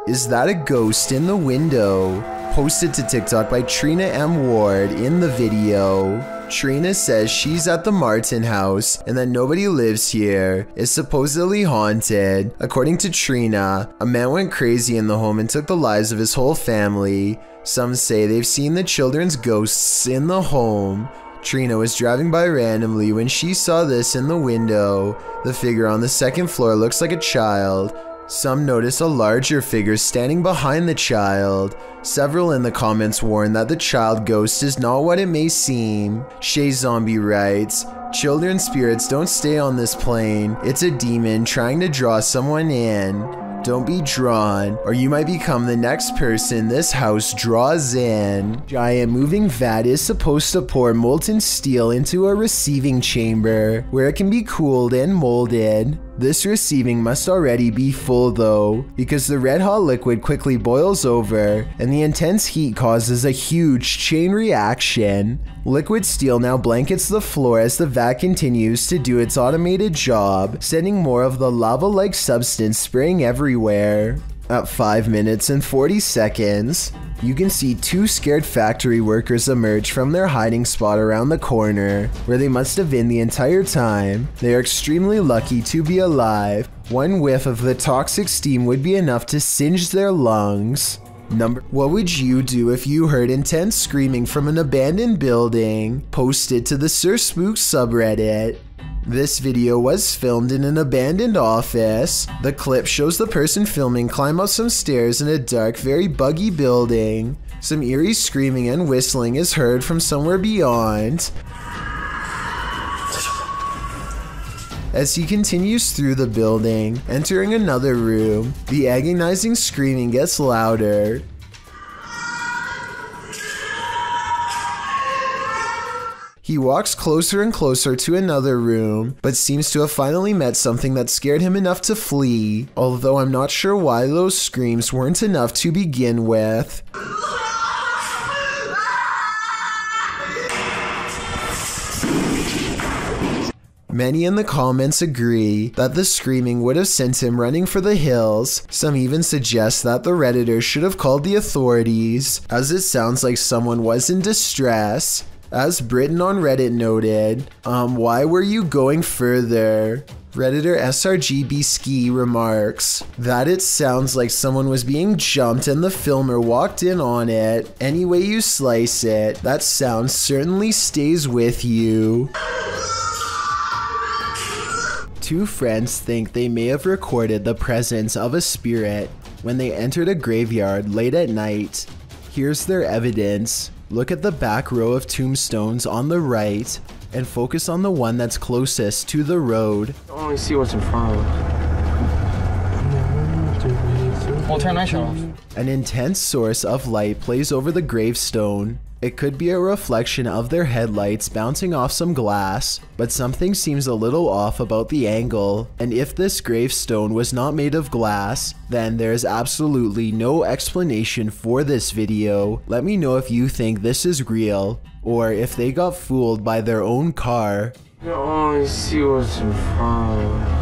Is that a ghost in the window? Posted to TikTok by Trina M. Ward. In the video, Trina says she's at the Martin house and that nobody lives here. It's supposedly haunted. According to Trina, a man went crazy in the home and took the lives of his whole family. Some say they've seen the children's ghosts in the home. Trina was driving by randomly when she saw this in the window. The figure on the second floor looks like a child. Some notice a larger figure standing behind the child. Several in the comments warn that the child ghost is not what it may seem. Shay Zombie writes, "Children's spirits don't stay on this plane. It's a demon trying to draw someone in. Don't be drawn, or you might become the next person this house draws in." Giant moving vat is supposed to pour molten steel into a receiving chamber, where it can be cooled and molded. This receiving must already be full though, because the red hot liquid quickly boils over, and the intense heat causes a huge chain reaction. Liquid steel now blankets the floor as the vat continues to do its automated job, sending more of the lava-like substance spraying everywhere. At 5 minutes and 40 seconds, you can see two scared factory workers emerge from their hiding spot around the corner, where they must have been the entire time. They are extremely lucky to be alive. One whiff of the toxic steam would be enough to singe their lungs. What would you do if you heard intense screaming from an abandoned building? Posted to the Sir Spook subreddit. This video was filmed in an abandoned office. The clip shows the person filming climb up some stairs in a dark, very buggy building. Some eerie screaming and whistling is heard from somewhere beyond. As he continues through the building, entering another room, the agonizing screaming gets louder. He walks closer and closer to another room, but seems to have finally met something that scared him enough to flee, although I'm not sure why those screams weren't enough to begin with. Many in the comments agree that the screaming would have sent him running for the hills. Some even suggest that the Redditor should have called the authorities, as it sounds like someone was in distress. As Britain on Reddit noted, why were you going further? Redditor SRGB Ski remarks that it sounds like someone was being jumped and the filmer walked in on it. Any way you slice it, that sound certainly stays with you. Two friends think they may have recorded the presence of a spirit when they entered a graveyard late at night. Here's their evidence. Look at the back row of tombstones on the right and focus on the one that's closest to the road. I only see what's in front of us. We'll turn that shit off. An intense source of light plays over the gravestone. It could be a reflection of their headlights bouncing off some glass, but something seems a little off about the angle. And if this gravestone was not made of glass, then there is absolutely no explanation for this video. Let me know if you think this is real, or if they got fooled by their own car. I only see what's in front of us.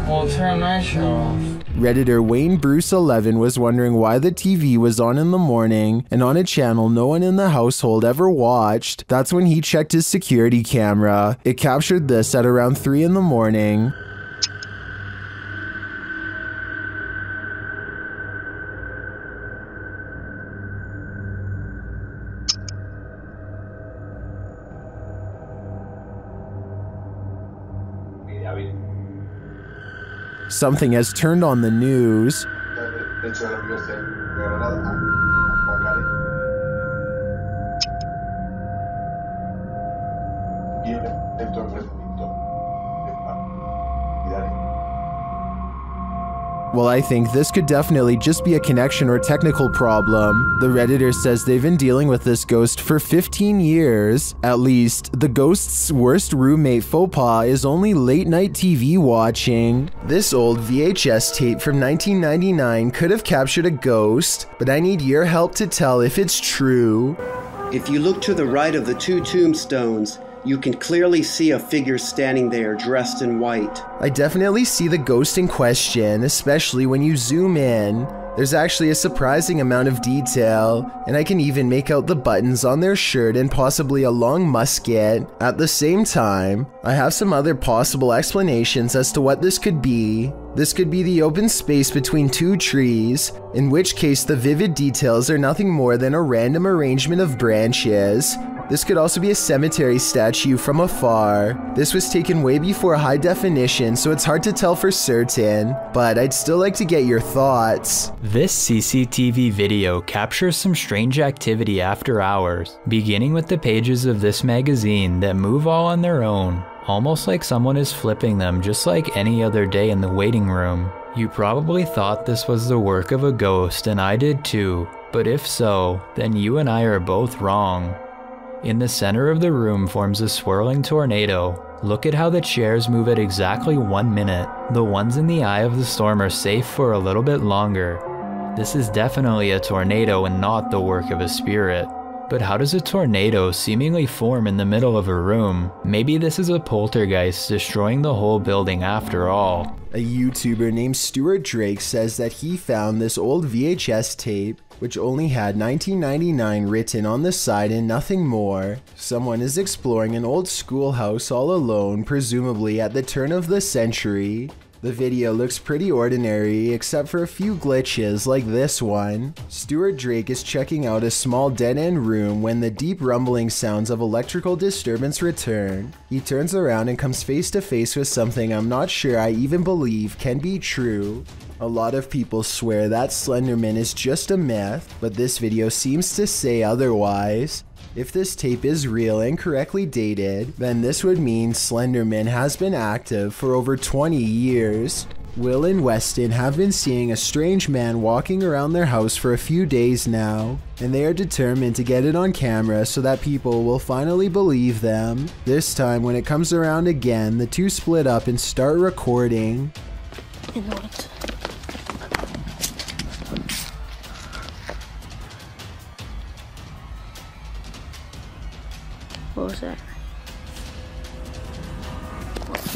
We'll turn that shit off. Redditor Wayne Bruce 11 was wondering why the TV was on in the morning and on a channel no one in the household ever watched. That's when he checked his security camera. It captured this at around 3 in the morning. Something has turned on the news. Well, I think this could definitely just be a connection or technical problem. The Redditor says they've been dealing with this ghost for 15 years. At least, the ghost's worst roommate faux pas is only late night TV watching. This old VHS tape from 1999 could have captured a ghost, but I need your help to tell if it's true. If you look to the right of the two tombstones, You can clearly see a figure standing there dressed in white. I definitely see the ghost in question, especially when you zoom in. There's actually a surprising amount of detail, and I can even make out the buttons on their shirt and possibly a long musket. At the same time, I have some other possible explanations as to what this could be. This could be the open space between two trees, in which case the vivid details are nothing more than a random arrangement of branches. This could also be a cemetery statue from afar. This was taken way before high definition, so it's hard to tell for certain, but I'd still like to get your thoughts. This CCTV video captures some strange activity after hours, beginning with the pages of this magazine that move all on their own, almost like someone is flipping them just like any other day in the waiting room. You probably thought this was the work of a ghost, and I did too, but if so, then you and I are both wrong. In the center of the room forms a swirling tornado. Look at how the chairs move at exactly 1 minute. The ones in the eye of the storm are safe for a little bit longer. This is definitely a tornado and not the work of a spirit. But how does a tornado seemingly form in the middle of a room? Maybe this is a poltergeist destroying the whole building after all. A YouTuber named Stuart Drake says that he found this old VHS tape, which only had 1999 written on the side and nothing more. Someone is exploring an old schoolhouse all alone, presumably at the turn of the century. The video looks pretty ordinary, except for a few glitches like this one. Stuart Drake is checking out a small dead-end room when the deep rumbling sounds of electrical disturbance return. He turns around and comes face to face with something I'm not sure I even believe can be true. A lot of people swear that Slenderman is just a myth, but this video seems to say otherwise. If this tape is real and correctly dated, then this would mean Slenderman has been active for over 20 years. Will and Weston have been seeing a strange man walking around their house for a few days now, and they are determined to get it on camera so that people will finally believe them. This time, when it comes around again, the two split up and start recording. What was that?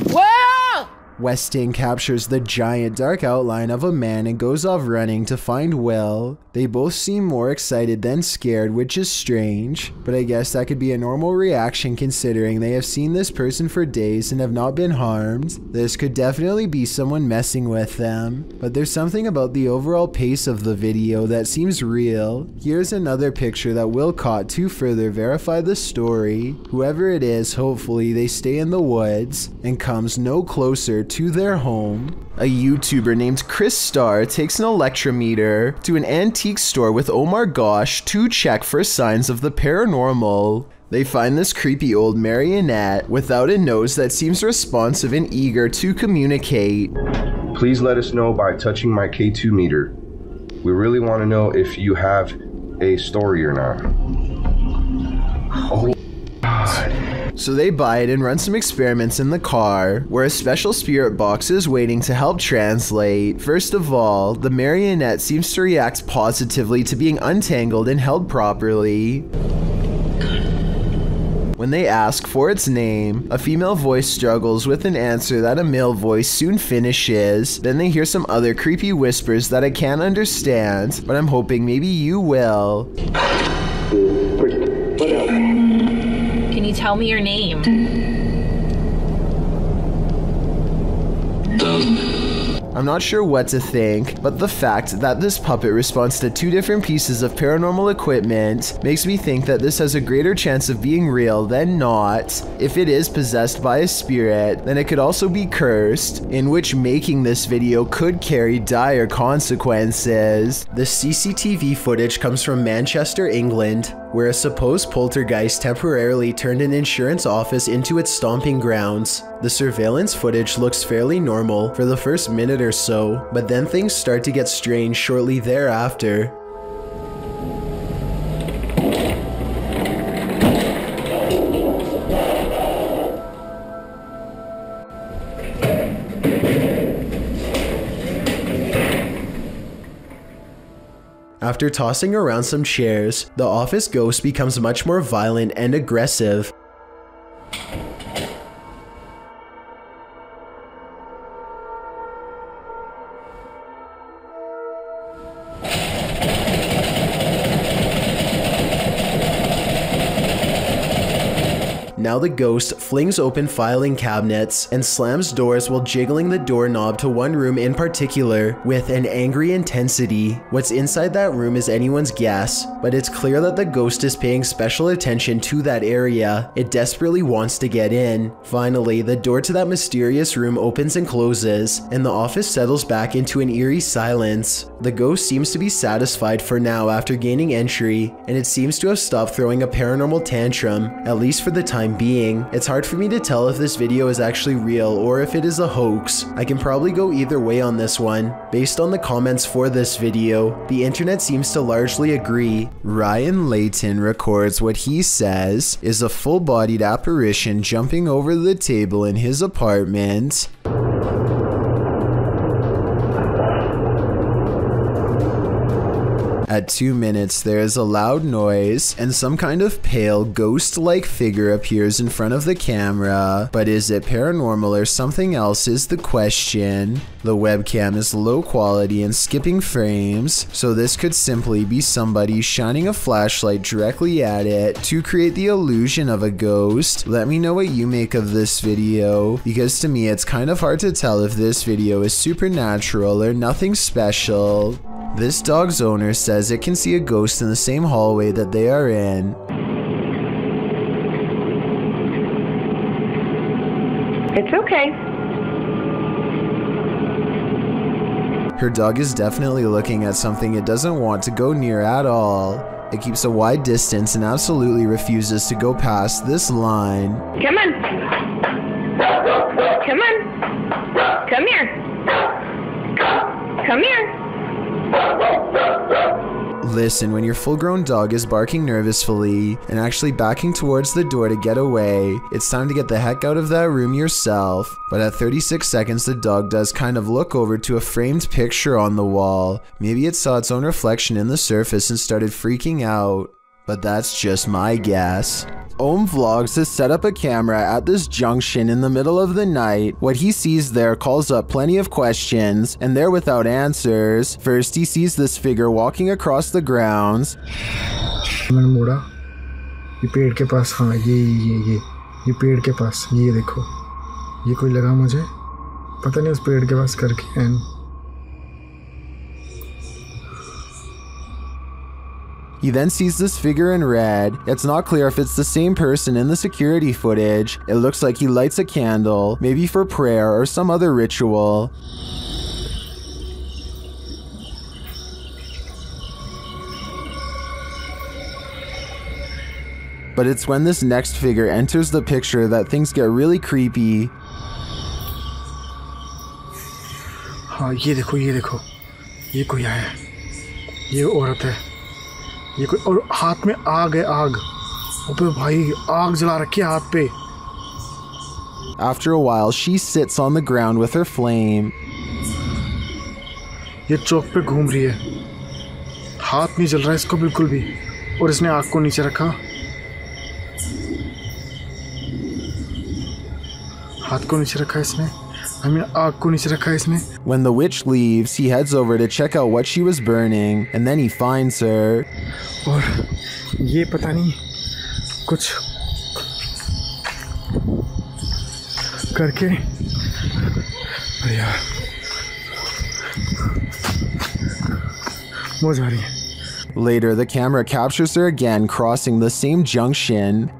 Whoa! Weston captures the giant dark outline of a man and goes off running to find Will. They both seem more excited than scared, which is strange, but I guess that could be a normal reaction considering they have seen this person for days and have not been harmed. This could definitely be someone messing with them, but there's something about the overall pace of the video that seems real. Here's another picture that Will caught to further verify the story. Whoever it is, hopefully they stay in the woods and comes no closer to their home. A YouTuber named Chris Starr takes an electrometer to an antique store with Omar Gosh to check for signs of the paranormal. They find this creepy old marionette without a nose that seems responsive and eager to communicate. Please let us know by touching my K2 meter. We really want to know if you have a story or not. Oh God. So they buy it and run some experiments in the car, where a special spirit box is waiting to help translate. First of all, the marionette seems to react positively to being untangled and held properly. When they ask for its name, a female voice struggles with an answer that a male voice soon finishes. Then they hear some other creepy whispers that I can't understand, but I'm hoping maybe you will. Can you tell me your name? I'm not sure what to think, but the fact that this puppet responds to two different pieces of paranormal equipment makes me think that this has a greater chance of being real than not. If it is possessed by a spirit, then it could also be cursed, in which making this video could carry dire consequences. The CCTV footage comes from Manchester, England, where a supposed poltergeist temporarily turned an insurance office into its stomping grounds. The surveillance footage looks fairly normal for the first minute or so, but then things start to get strange shortly thereafter. After tossing around some chairs, the office ghost becomes much more violent and aggressive. Now the ghost flings open filing cabinets and slams doors while jiggling the doorknob to one room in particular with an angry intensity. What's inside that room is anyone's guess, but it's clear that the ghost is paying special attention to that area. It desperately wants to get in. Finally, the door to that mysterious room opens and closes, and the office settles back into an eerie silence. The ghost seems to be satisfied for now after gaining entry, and it seems to have stopped throwing a paranormal tantrum, at least for the time being. It's hard for me to tell if this video is actually real or if it is a hoax. I can probably go either way on this one. Based on the comments for this video, the internet seems to largely agree. Ryan Layton records what he says is a full-bodied apparition jumping over the table in his apartment. At 2 minutes, there is a loud noise, and some kind of pale, ghost-like figure appears in front of the camera. But is it paranormal or something else is the question. The webcam is low quality and skipping frames, so this could simply be somebody shining a flashlight directly at it to create the illusion of a ghost. Let me know what you make of this video, because to me it's kind of hard to tell if this video is supernatural or nothing special. This dog's owner says it can see a ghost in the same hallway that they are in. It's okay. Her dog is definitely looking at something it doesn't want to go near at all. It keeps a wide distance and absolutely refuses to go past this line. Come on. Come on. Come here. Come here. Listen, when your full-grown dog is barking nervously and actually backing towards the door to get away, it's time to get the heck out of that room yourself. But at 36 seconds, the dog does kind of look over to a framed picture on the wall. Maybe it saw its own reflection in the surface and started freaking out. But that's just my guess. Ohm Vlogs has set up a camera at this junction in the middle of the night. What he sees there calls up plenty of questions, and they're without answers. First, he sees this figure walking across the grounds. मैंने मोड़ा ये पेड़ के पास हाँ ये पेड़ के पास ये देखो ये कोई लगा मुझे पता नहीं उस पेड़ के पास करके and He then sees this figure in red. It's not clear if it's the same person in the security footage. It looks like he lights a candle, maybe for prayer or some other ritual. But it's when this next figure enters the picture that things get really creepy. हाँ ये देखो ये कोई आया ये औरत है ये कोई और हाथ में आग है आग ऊपर भाई आग जला रखी है हाथ पे. After a while, she sits on the ground with her flame. ये चौक पे घूम रही है हाथ नहीं जल रहा है इसको बिल्कुल भी और इसने आग को नीचे रखा हाथ को नीचे रखा इसने आग को नीचे रखा इसने. When the witch leaves, he heads over to check out what she was burning, and then he finds her. और ये पता नहीं कुछ करके अरे यार वो जा रही है. Later, the camera captures her again crossing the same junction.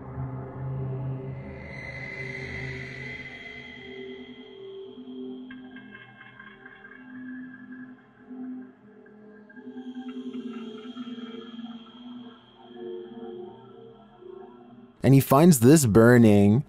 And he finds this burning.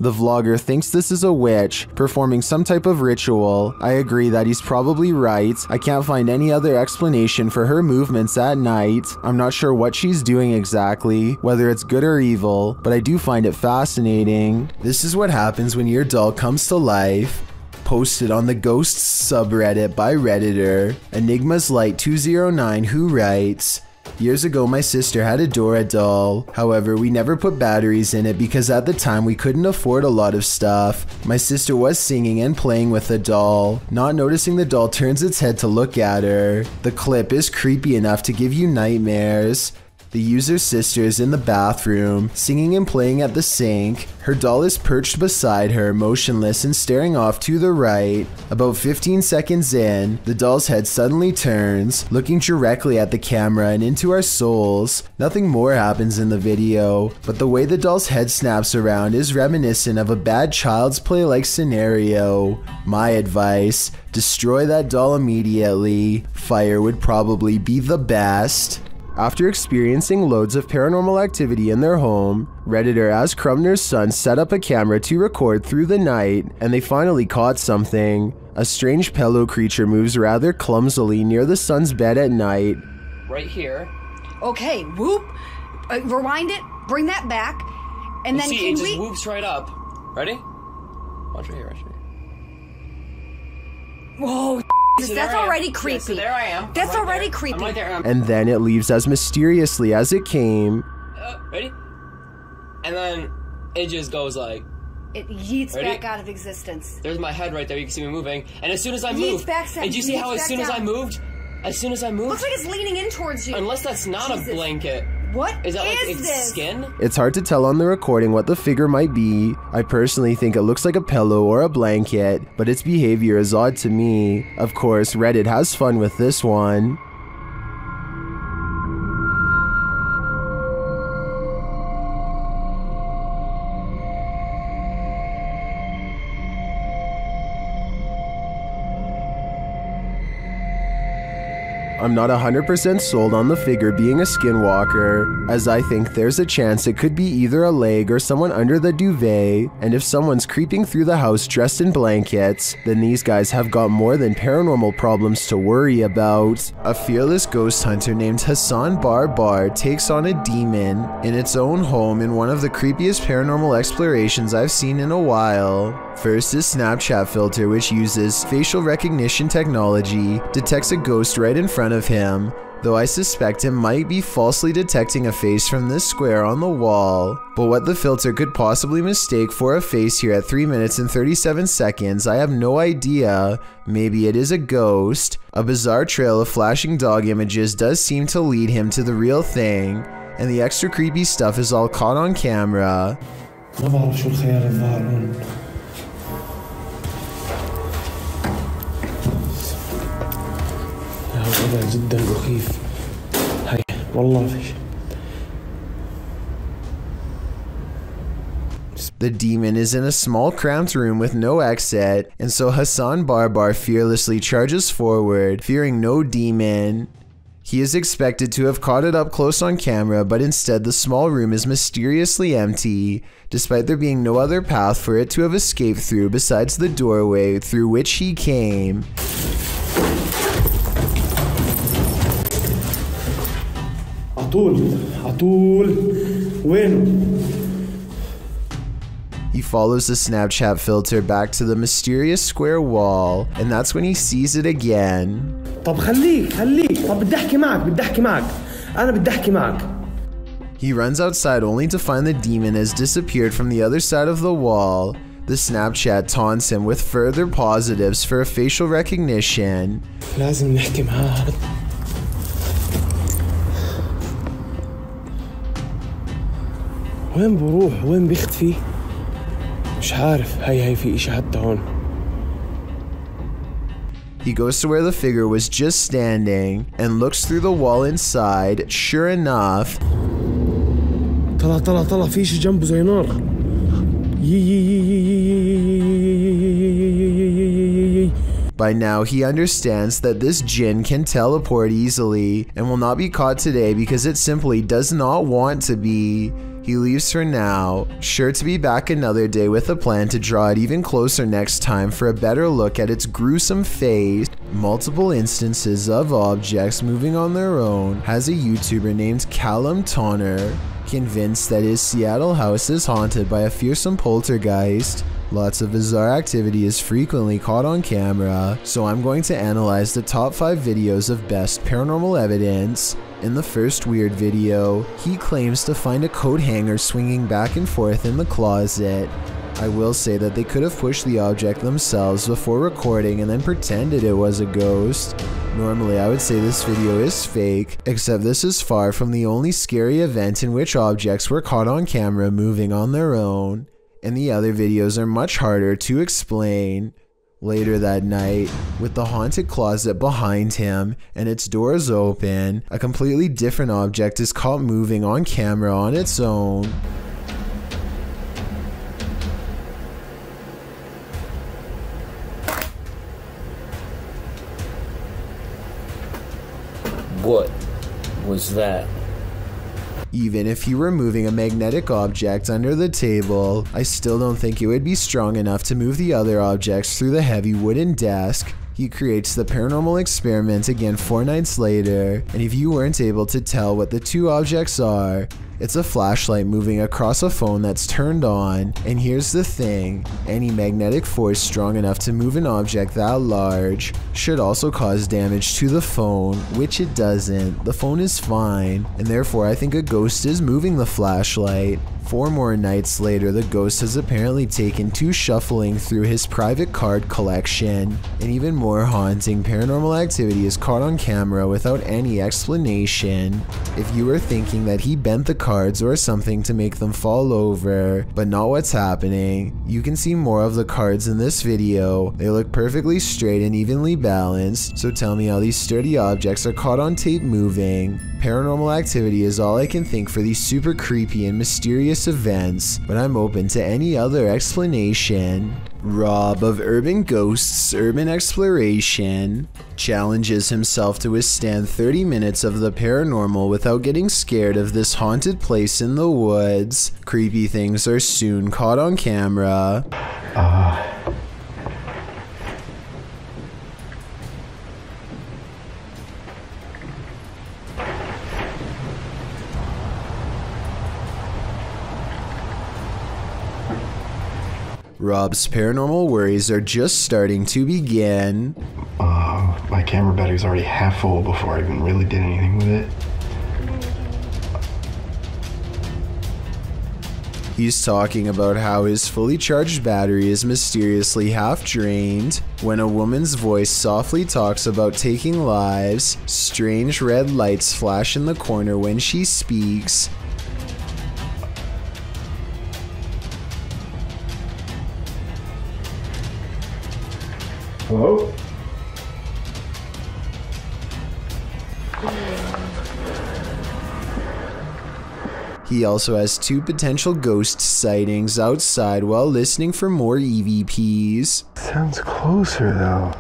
The vlogger thinks this is a witch performing some type of ritual. I agree that he's probably right. I can't find any other explanation for her movements at night. I'm not sure what she's doing exactly, whether it's good or evil, but I do find it fascinating. This is what happens when your doll comes to life. Posted on the Ghosts subreddit by Redditor, Enigma's Light 209, who writes, "Years ago, my sister had a Dora doll. However, we never put batteries in it because at the time we couldn't afford a lot of stuff. My sister was singing and playing with the doll. Not noticing the doll turns its head to look at her. The clip is creepy enough to give you nightmares." The user's sister is in the bathroom, singing and playing at the sink. Her doll is perched beside her, motionless and staring off to the right. About 15 seconds in, the doll's head suddenly turns, looking directly at the camera and into our souls. Nothing more happens in the video, but the way the doll's head snaps around is reminiscent of a bad Child's Play-like scenario. My advice: destroy that doll immediately. Fire would probably be the best. After experiencing loads of paranormal activity in their home, Redditor As Crumner's son set up a camera to record through the night, and they finally caught something. A strange pillow creature moves rather clumsily near the son's bed at night. Right here. Okay, whoop. Rewind it, bring that back, and then see, it just whoops right up. Ready? Watch right here, watch right here. Whoa, So that's already creepy. Yeah, so there I am. That's right already there. creepy. I'm right there. And then it leaves as mysteriously as it came. Ready? And then it just goes like... It yeets Ready? back out of existence. There's my head right there. You can see me moving. And as soon as I Yeets moved... back, Did you see how as soon as I moved... As soon as I moved... Looks like it's leaning in towards you. Unless that's not Jesus. a blanket. What Is that like its this? skin? It's hard to tell on the recording what the figure might be. I personally think it looks like a pillow or a blanket, but its behavior is odd to me. Of course, Reddit has fun with this one. I'm not 100% sold on the figure being a skinwalker, as I think there's a chance it could be either a leg or someone under the duvet, and if someone's creeping through the house dressed in blankets, then these guys have got more than paranormal problems to worry about. A fearless ghost hunter named Hassan Barbar takes on a demon in its own home in one of the creepiest paranormal explorations I've seen in a while. First is Snapchat filter, which uses facial recognition technology, detects a ghost right in front of him, though I suspect it might be falsely detecting a face from this square on the wall. But what the filter could possibly mistake for a face here at 3 minutes and 37 seconds, I have no idea. Maybe it is a ghost. A bizarre trail of flashing dog images does seem to lead him to the real thing, and the extra creepy stuff is all caught on camera. ما بعرف شو الخيال الظاهر هون. الوضع جدا مخيف. هاي والله فيش. The demon is in a small cramped room with no exit, and so Hassan Barbar fearlessly charges forward, fearing no demon. He is expected to have caught it up close on camera, but instead the small room is mysteriously empty, despite there being no other path for it to have escaped through besides the doorway through which he came. عطول وينه؟ He follows the Snapchat filter back to the mysterious square wall, and that's when he sees it again. طب خليك طب بدي احكي معك انا بدي احكي معك. He runs outside only to find the demon has disappeared from the other side of the wall. The Snapchat taunts him with further positives for a facial recognition. لازم نحكي معاه. وين بروح وين بيختفي؟ مش عارف. هاي في إشي حتى هون. He goes to where the figure was just standing and looks through the wall inside. Sure enough, طلع في إشي جنبه زي نار. by now he understands that this jinn can teleport easily and will not be caught today because it simply does not want to be. He leaves for now, sure to be back another day with a plan to draw it even closer next time for a better look at its gruesome face. Multiple instances of objects moving on their own has a YouTuber named Callum Tonner convinced that his Seattle house is haunted by a fearsome poltergeist. Lots of bizarre activity is frequently caught on camera, so I'm going to analyze the top 5 videos of best paranormal evidence. In the first weird video, he claims to find a coat hanger swinging back and forth in the closet. I will say that they could have pushed the object themselves before recording and then pretended it was a ghost. Normally, I would say this video is fake, except this is far from the only scary event in which objects were caught on camera moving on their own, and the other videos are much harder to explain. Later that night, with the haunted closet behind him and its doors open, a completely different object is caught moving on camera on its own. What was that? Even if you were moving a magnetic object under the table, I still don't think it would be strong enough to move the other objects through the heavy wooden desk. He creates the paranormal experiment again 4 nights later, and if you weren't able to tell what the two objects are, it's a flashlight moving across a phone that's turned on, and here's the thing, any magnetic force strong enough to move an object that large should also cause damage to the phone, which it doesn't. The phone is fine, and therefore I think a ghost is moving the flashlight. 4 more nights later, the ghost has apparently taken to shuffling through his private card collection. And even more haunting, paranormal activity is caught on camera without any explanation. If you were thinking that he bent the cards or something to make them fall over, but not what's happening, you can see more of the cards in this video. They look perfectly straight and evenly balanced, so tell me how these sturdy objects are caught on tape moving. Paranormal activity is all I can think for these super creepy and mysterious events, but I'm open to any other explanation. Rob of Urban Ghosts Urban Exploration challenges himself to withstand 30 minutes of the paranormal without getting scared of this haunted place in the woods. Creepy things are soon caught on camera. Rob's paranormal worries are just starting to begin. My camera battery's already half full before I even really did anything with it. He's talking about how his fully charged battery is mysteriously half drained, when a woman's voice softly talks about taking lives, strange red lights flash in the corner when she speaks. Hello? He also has 2 potential ghost sightings outside while listening for more EVPs. Sounds closer though.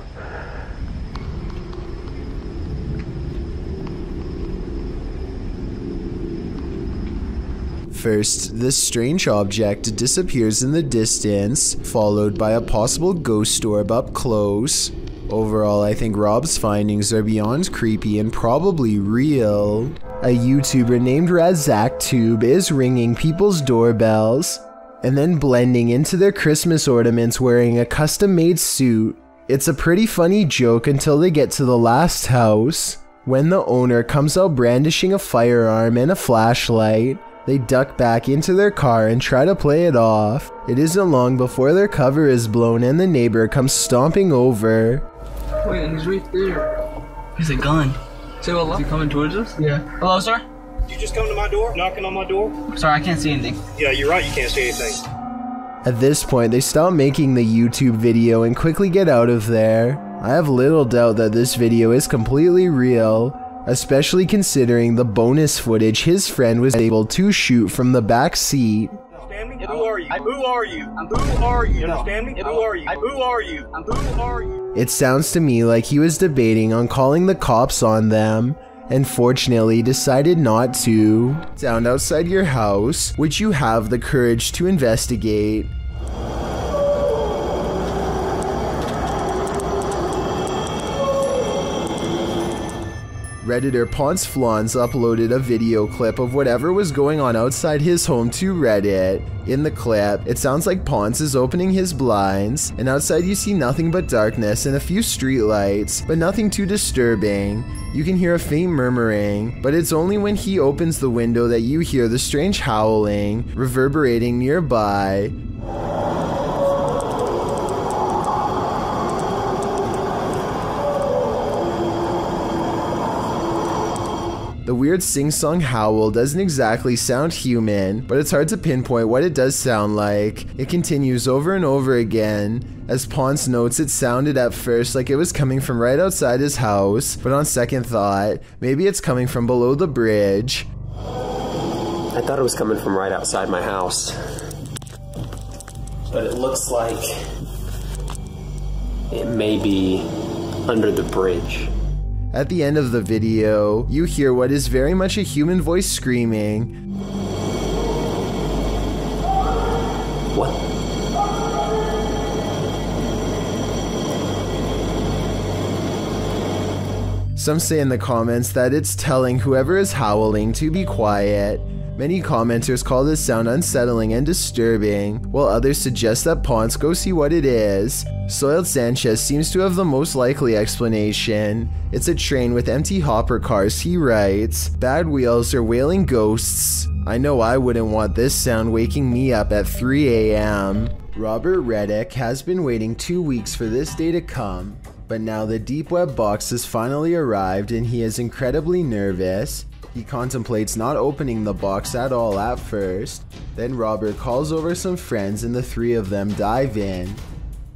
First, this strange object disappears in the distance, followed by a possible ghost orb up close. Overall, I think Rob's findings are beyond creepy and probably real. A YouTuber named RazakTube is ringing people's doorbells and then blending into their Christmas ornaments wearing a custom-made suit. It's a pretty funny joke until they get to the last house. When the owner comes out brandishing a firearm and a flashlight, they duck back into their car and try to play it off. It isn't long before their cover is blown and the neighbor comes stomping over. Wait, he's right there. He's a gun. Say hello? Is he coming towards us? Yeah. Hello, sir? You just come to my door, knocking on my door? Sorry, I can't see anything. Yeah, you're right, you can't see anything. At this point, they stop making the YouTube video and quickly get out of there. I have little doubt that this video is completely real, especially considering the bonus footage his friend was able to shoot from the back seat. Understand me? Who are you? Who are you? Who are you? Understand me? Who are you? Who are you? Who are you? It sounds to me like he was debating on calling the cops on them, and fortunately decided not to. Down outside your house, would you have the courage to investigate? Redditor Ponce Flans uploaded a video clip of whatever was going on outside his home to Reddit. In the clip, it sounds like Ponce is opening his blinds, and outside you see nothing but darkness and a few streetlights, but nothing too disturbing. You can hear a faint murmuring, but it's only when he opens the window that you hear the strange howling reverberating nearby. The weird sing-song howl doesn't exactly sound human, but it's hard to pinpoint what it does sound like. It continues over and over again. As Ponce notes, it sounded at first like it was coming from right outside his house, but on second thought, maybe it's coming from below the bridge. I thought it was coming from right outside my house, but it looks like it may be under the bridge. At the end of the video, you hear what is very much a human voice screaming. What? Some say in the comments that it's telling whoever is howling to be quiet. Many commenters call this sound unsettling and disturbing, while others suggest that Ponce go see what it is. Soiled Sanchez seems to have the most likely explanation. It's a train with empty hopper cars, he writes. Bad wheels or wailing ghosts. I know I wouldn't want this sound waking me up at 3 a.m. Robert Reddick has been waiting 2 weeks for this day to come, but now the deep web box has finally arrived and he is incredibly nervous. He contemplates not opening the box at all at first. Then Robert calls over some friends and the three of them dive in.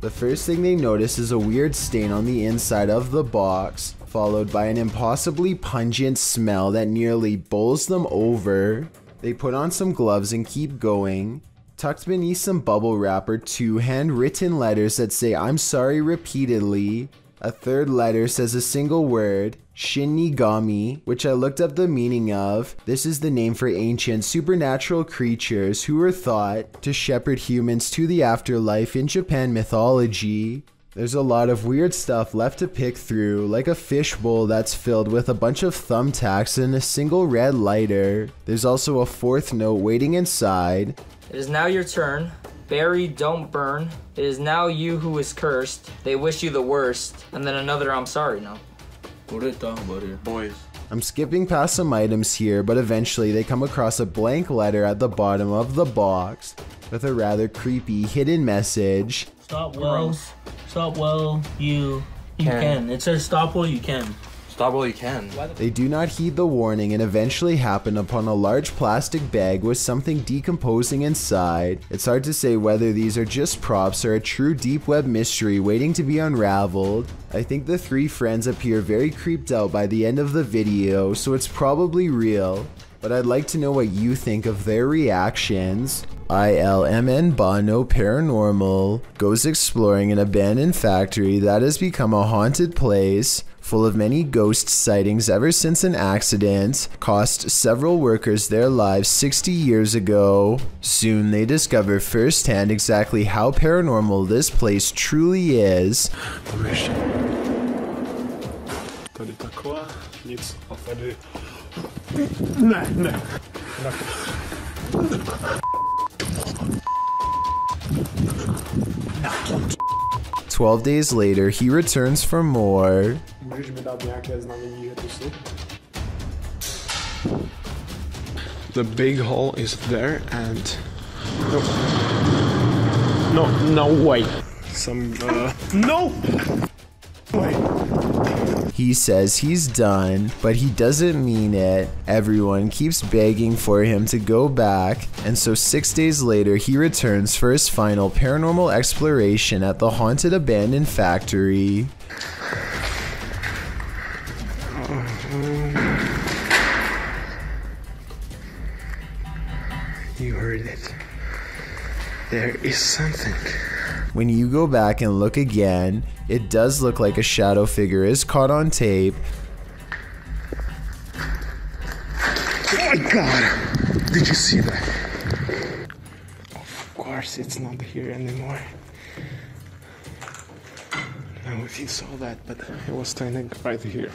The first thing they notice is a weird stain on the inside of the box, followed by an impossibly pungent smell that nearly bowls them over. They put on some gloves and keep going. Tucked beneath some bubble wrap are 2 handwritten letters that say "I'm sorry" repeatedly. A third letter says a single word, Shinigami, which I looked up the meaning of. This is the name for ancient supernatural creatures who were thought to shepherd humans to the afterlife in Japan mythology. There's a lot of weird stuff left to pick through, like a fishbowl that's filled with a bunch of thumbtacks and a single red lighter. There's also a 4th note waiting inside. It is now your turn. Bury, don't burn. It is now you who is cursed. They wish you the worst. And then another "I'm sorry" now. What are they talking about here? Boys. I'm skipping past some items here, but eventually they come across a blank letter at the bottom of the box with a rather creepy hidden message. Stop well. Stop well. You can. It says stop while you can. Stop while you can. They do not heed the warning and eventually happen upon a large plastic bag with something decomposing inside. It's hard to say whether these are just props or a true deep web mystery waiting to be unraveled. I think the 3 friends appear very creeped out by the end of the video, so it's probably real. But I'd like to know what you think of their reactions. ILMN Bono Paranormal goes exploring an abandoned factory that has become a haunted place, full of many ghost sightings ever since an accident cost several workers their lives 60 years ago. Soon they discover firsthand exactly how paranormal this place truly is. Ne. 12 days later, he returns for more. The big hole is there and... No way. No! He says he's done, but he doesn't mean it. Everyone keeps begging for him to go back, and so 6 days later he returns for his final paranormal exploration at the haunted abandoned factory. You heard it. There is something. When you go back and look again, it does look like a shadow figure is caught on tape. Oh my god! Did you see that? Of course, it's not here anymore. I don't know if you saw that, but it was standing right here.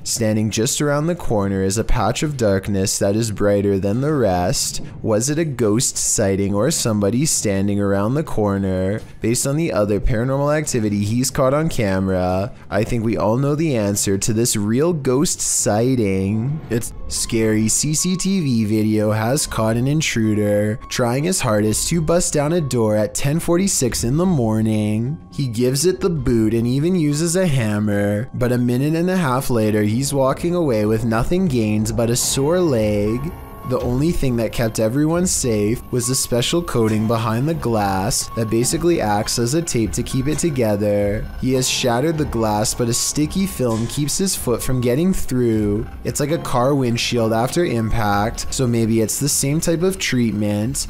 Standing just around the corner is a patch of darkness that is brighter than the rest. Was it a ghost sighting or somebody standing around the corner? Based on the other paranormal activity he's caught on camera, I think we all know the answer to this real ghost sighting. It's scary CCTV video has caught an intruder trying his hardest to bust down a door at 10:46 in the morning. He gives it the boot and even uses a hammer, but a minute and a half enough later, he's walking away with nothing gained but a sore leg. The only thing that kept everyone safe was the special coating behind the glass that basically acts as a tape to keep it together. He has shattered the glass, but a sticky film keeps his foot from getting through. It's like a car windshield after impact, so maybe it's the same type of treatment.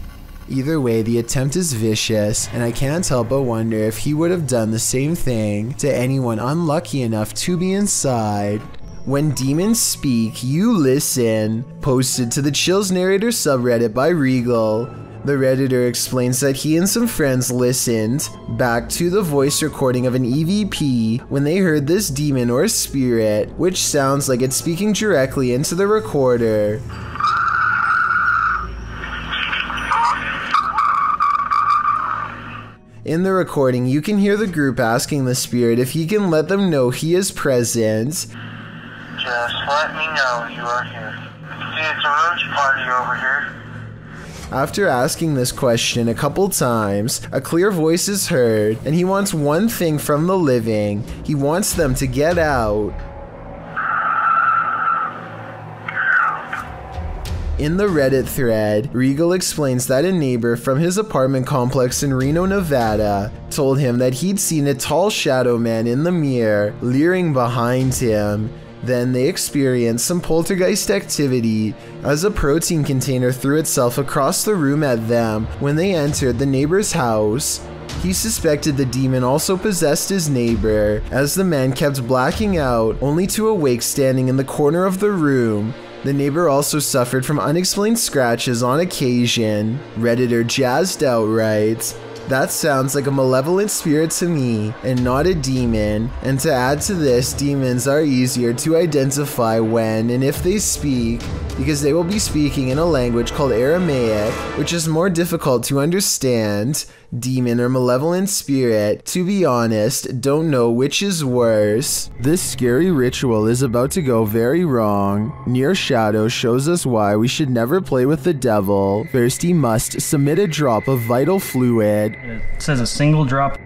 Either way, the attempt is vicious, and I can't help but wonder if he would have done the same thing to anyone unlucky enough to be inside. When demons speak, you listen. Posted to the Chills Narrator subreddit by Regal. The Redditor explains that he and some friends listened back to the voice recording of an EVP when they heard this demon or spirit, which sounds like it's speaking directly into the recorder. In the recording, you can hear the group asking the spirit if he can let them know he is present. Just let me know you are here. See, it's a roach party over here. After asking this question a couple times, a clear voice is heard, and he wants one thing from the living. He wants them to get out. In the Reddit thread, Regal explains that a neighbor from his apartment complex in Reno, Nevada, told him that he'd seen a tall shadow man in the mirror, leering behind him. Then they experienced some poltergeist activity as a protein container threw itself across the room at them when they entered the neighbor's house. He suspected the demon also possessed his neighbor, as the man kept blacking out, only to awake standing in the corner of the room. The neighbor also suffered from unexplained scratches on occasion. Redditor Jazzed Out writes, "That sounds like a malevolent spirit to me, and not a demon. And to add to this, demons are easier to identify when and if they speak, because they will be speaking in a language called Aramaic, which is more difficult to understand. Demon or malevolent spirit, to be honest, don't know which is worse." This scary ritual is about to go very wrong. Near Shadow shows us why we should never play with the devil. First, he must submit a drop of vital fluid. It says a single drop.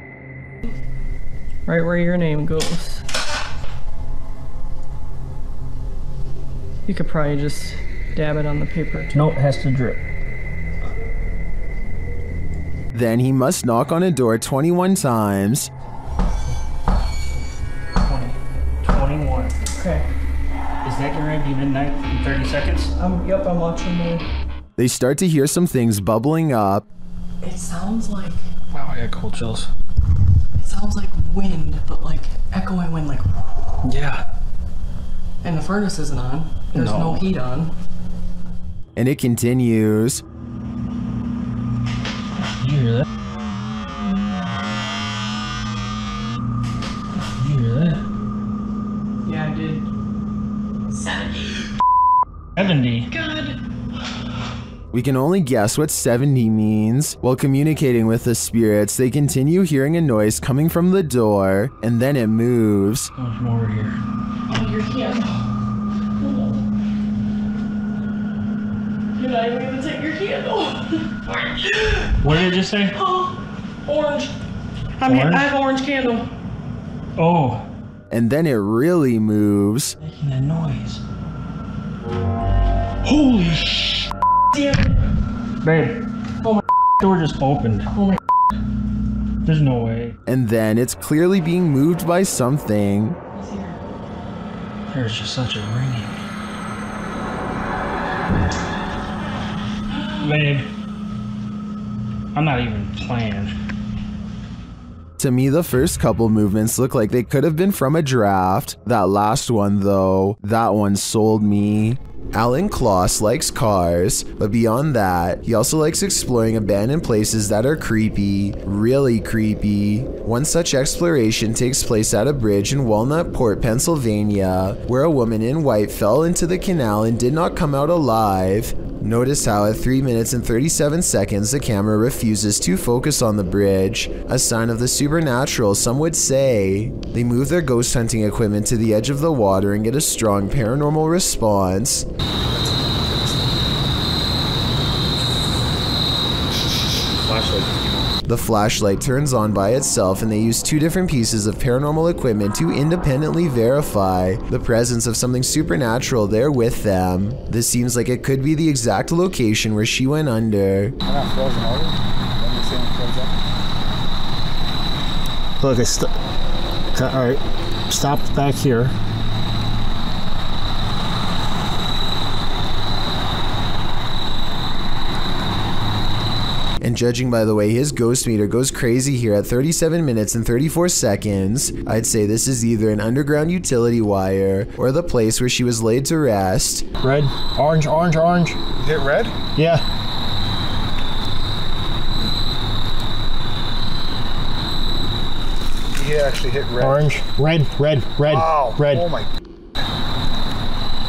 Right where your name goes. You could probably just dab it on the paper. No, it has to drip. Then he must knock on a door 21 times. 21. Okay. Is that getting ready to be midnight in 30 seconds? Yep, I'm watching the... They start to hear some things bubbling up. It sounds like... Wow, I got cold chills. It sounds like wind, but like echoing wind, like... Yeah. And the furnace isn't on. There's no heat on. And it continues. You hear that? You hear that? Yeah, I did. 70. God. We can only guess what 70 means. While communicating with the spirits, they continue hearing a noise coming from the door, and then it moves. There's more here. Oh, your candle. You're not even gonna take your candle. What did it just say? Oh, orange. I mean, I have orange candle. Oh. And then it really moves. Making that noise. Holy sh! Damn. Babe. Oh my door just opened. Oh my. There's no way. And then it's clearly being moved by something. There's just such a ringing. Babe. I'm not even playing. To me, the first couple movements look like they could have been from a draft. That last one, though, that one sold me. Alan Kloss likes cars, but beyond that, he also likes exploring abandoned places that are creepy, really creepy. One such exploration takes place at a bridge in Walnut Port, Pennsylvania, where a woman in white fell into the canal and did not come out alive. Notice how at 3 minutes and 37 seconds the camera refuses to focus on the bridge, a sign of the supernatural, some would say. They move their ghost hunting equipment to the edge of the water and get a strong paranormal response. Flashlight. The flashlight turns on by itself, and they use 2 different pieces of paranormal equipment to independently verify the presence of something supernatural there with them. This seems like it could be the exact location where she went under. Look, alright, stopped back here. And judging by the way his ghost meter goes crazy here at 37 minutes and 34 seconds, I'd say this is either an underground utility wire or the place where she was laid to rest. Red, orange, orange, orange. Hit red? Yeah. He actually hit red. Orange, red, red, red, wow. Red. Oh my.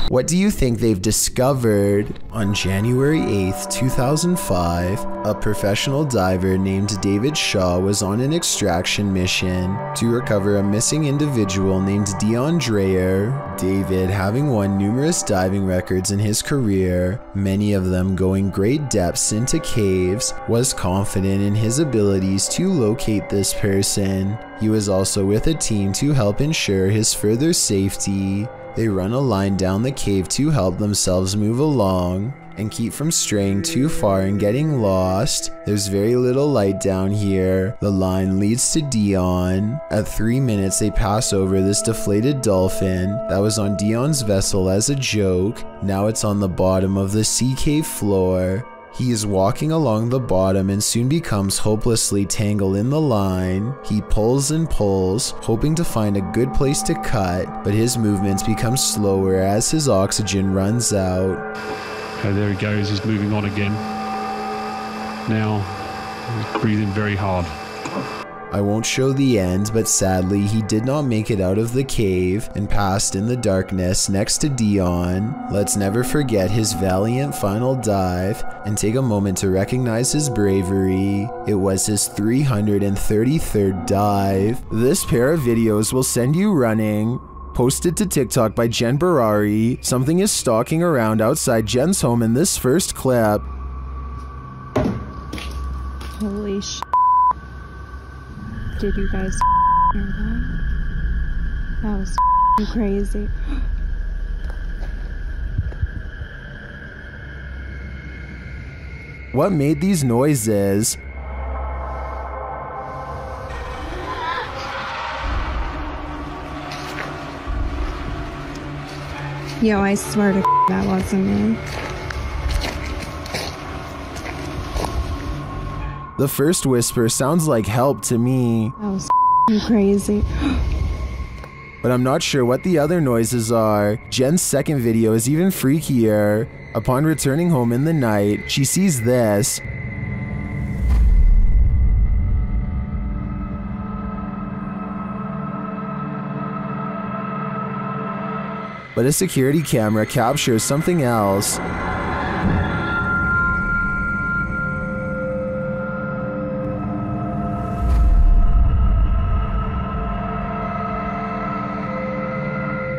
What do you think they've discovered? On January 8th, 2005, a professional diver named David Shaw was on an extraction mission to recover a missing individual named Dion Dreyer. David, having won numerous diving records in his career, many of them going great depths into caves, was confident in his abilities to locate this person. He was also with a team to help ensure his further safety. They run a line down the cave to help themselves move along and keep from straying too far and getting lost. There's very little light down here. The line leads to Dion. At 3 minutes, they pass over this deflated dolphin that was on Dion's vessel as a joke. Now it's on the bottom of the sea cave floor. He is walking along the bottom and soon becomes hopelessly tangled in the line. He pulls and pulls, hoping to find a good place to cut, but his movements become slower as his oxygen runs out. Okay, there he goes, he's moving on again. Now, he's breathing very hard. I won't show the end, but sadly he did not make it out of the cave and passed in the darkness next to Dion. Let's never forget his valiant final dive and take a moment to recognize his bravery. It was his 333rd dive. This pair of videos will send you running. Posted to TikTok by Jen Barari. Something is stalking around outside Jen's home in this first clip. Holy sh**. Did you guys hear that? That was crazy. What made these noises? Yo, I swear to that wasn't me. The first whisper sounds like help to me. That was crazy. But I'm not sure what the other noises are. Jen's second video is even freakier. Upon returning home in the night, she sees this. But a security camera captures something else.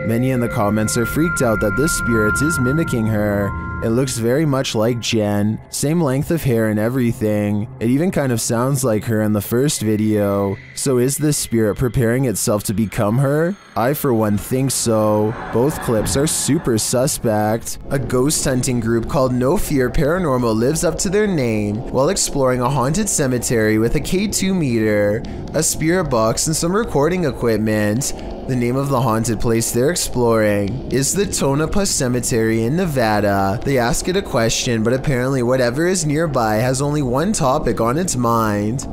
Many in the comments are freaked out that this spirit is mimicking her. It looks very much like Jen, same length of hair and everything. It even kind of sounds like her in the first video. So is this spirit preparing itself to become her? I for one think so. Both clips are super suspect. A ghost hunting group called No Fear Paranormal lives up to their name while exploring a haunted cemetery with a K2 meter, a spirit box, and some recording equipment. The name of the haunted place they're exploring is the Tonopah Cemetery in Nevada. They ask it a question, but apparently whatever is nearby has only one topic on its mind.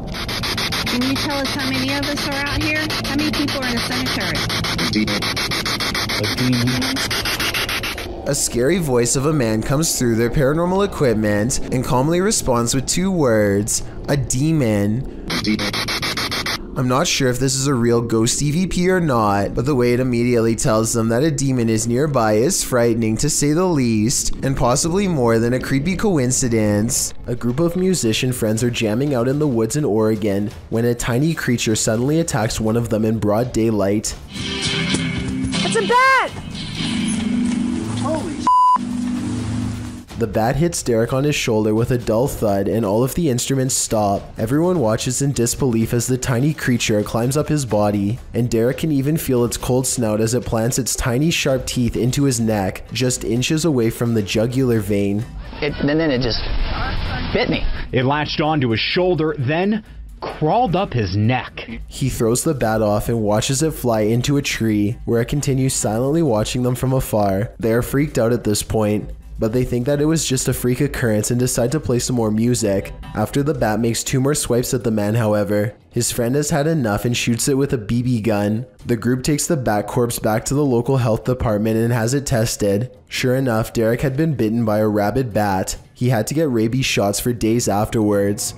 Can you tell us how many of us are out here? How many people are in the cemetery? A scary voice of a man comes through their paranormal equipment and calmly responds with 2 words, a demon. I'm not sure if this is a real ghost EVP or not, but the way it immediately tells them that a demon is nearby is frightening to say the least, and possibly more than a creepy coincidence. A group of musician friends are jamming out in the woods in Oregon when a tiny creature suddenly attacks one of them in broad daylight. It's a bat! The The bat hits Derek on his shoulder with a dull thud and all of the instruments stop. Everyone watches in disbelief as the tiny creature climbs up his body, and Derek can even feel its cold snout as it plants its tiny sharp teeth into his neck, just inches away from the jugular vein. And then it just bit me. It latched onto his shoulder, then crawled up his neck. He throws the bat off and watches it fly into a tree, where it continues silently watching them from afar. They are freaked out at this point, but they think that it was just a freak occurrence and decide to play some more music. After the bat makes 2 more swipes at the man, however, his friend has had enough and shoots it with a BB gun. The group takes the bat corpse back to the local health department and has it tested. Sure enough, Derek had been bitten by a rabid bat. He had to get rabies shots for days afterwards.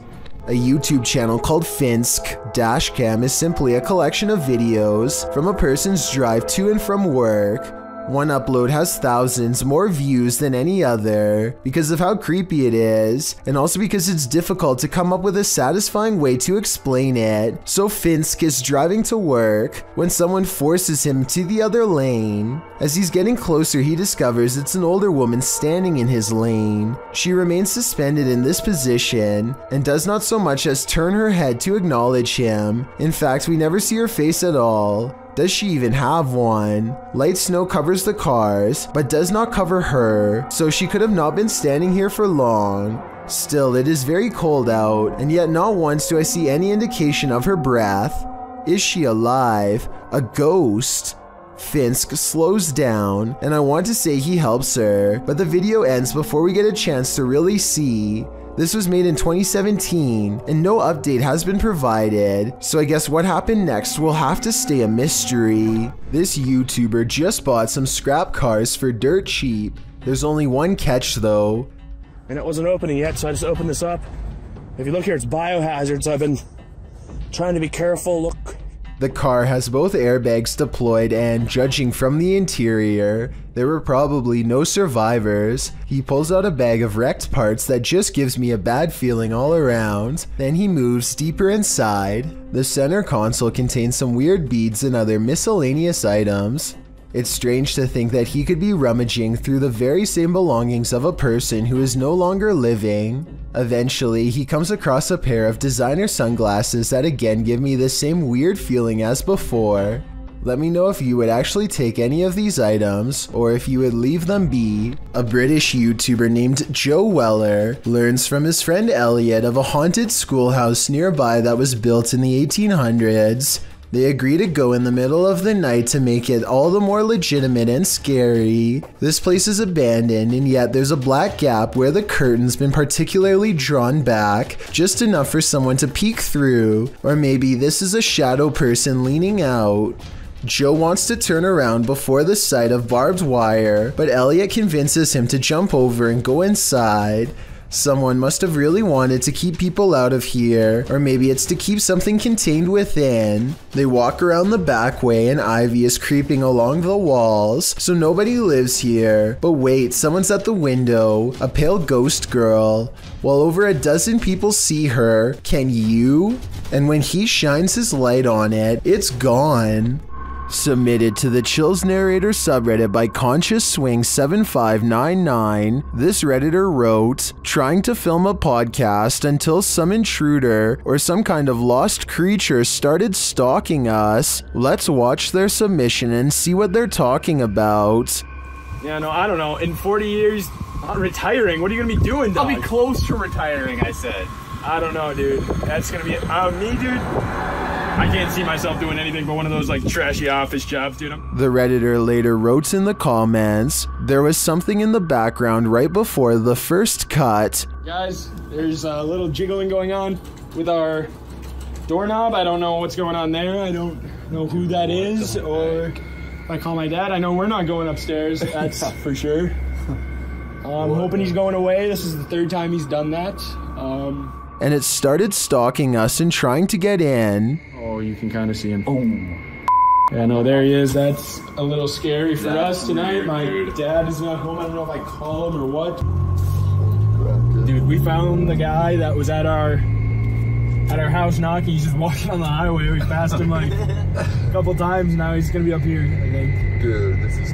A YouTube channel called Finsk Dashcam is simply a collection of videos from a person's drive to and from work. One upload has thousands more views than any other because of how creepy it is, and also because it's difficult to come up with a satisfying way to explain it. So Finsk is driving to work when someone forces him to the other lane. As he's getting closer, he discovers it's an older woman standing in his lane. She remains suspended in this position and does not so much as turn her head to acknowledge him. In fact, we never see her face at all. Does she even have one? Light snow covers the cars, but does not cover her, so she could have not been standing here for long. Still, it is very cold out, and yet not once do I see any indication of her breath. Is she alive? A ghost? Finsk slows down, and I want to say he helps her, but the video ends before we get a chance to really see. This was made in 2017, and no update has been provided, so I guess what happened next will have to stay a mystery. This YouTuber just bought some scrap cars for dirt cheap. There's only one catch though. And it wasn't opening yet, so I just opened this up. If you look here, it's biohazard, so I've been trying to be careful. Look. The car has both airbags deployed, and judging from the interior, there were probably no survivors. He pulls out a bag of wrecked parts that just gives me a bad feeling all around. Then he moves deeper inside. The center console contains some weird beads and other miscellaneous items. It's strange to think that he could be rummaging through the very same belongings of a person who is no longer living. Eventually, he comes across a pair of designer sunglasses that again give me the same weird feeling as before. Let me know if you would actually take any of these items, or if you would leave them be. A British YouTuber named Joe Weller learns from his friend Elliot of a haunted schoolhouse nearby that was built in the 1800s. They agree to go in the middle of the night to make it all the more legitimate and scary. This place is abandoned, and yet there's a black gap where the curtain's been particularly drawn back, just enough for someone to peek through, or maybe this is a shadow person leaning out. Joe wants to turn around before the sight of barbed wire, but Elliot convinces him to jump over and go inside. Someone must have really wanted to keep people out of here, or maybe it's to keep something contained within. They walk around the back way and ivy is creeping along the walls, so nobody lives here. But wait, someone's at the window, a pale ghost girl. While over a dozen people see her, can you? And when he shines his light on it, it's gone. Submitted to the Chills Narrator subreddit by Conscious Swing 7599, this redditor wrote, "Trying to film a podcast until some intruder or some kind of lost creature started stalking us. Let's watch their submission and see what they're talking about." Yeah, no, I don't know. In 40 years, I'm retiring. What are you gonna be doing, dog? I'll be close to retiring, I said. I don't know, dude. That's gonna be it. Me, dude. I can't see myself doing anything but one of those like trashy office jobs, dude. The redditor later wrote in the comments, "There was something in the background right before the first cut." Guys, there's a little jiggling going on with our doorknob. I don't know what's going on there. I don't know who that is, or if I call my dad, I know we're not going upstairs. That's for sure. I'm hoping he's going away. This is the 3rd time he's done that. And it started stalking us and trying to get in. Oh, you can kind of see him. Boom. Yeah, no, there he is. That's a little scary for us tonight. My dad is not home. I don't know if I call him or what. Dude, we found the guy that was at our house knocking. He's just walking on the highway. We passed him like a couple times. Now he's gonna be up here, I think. Dude, this is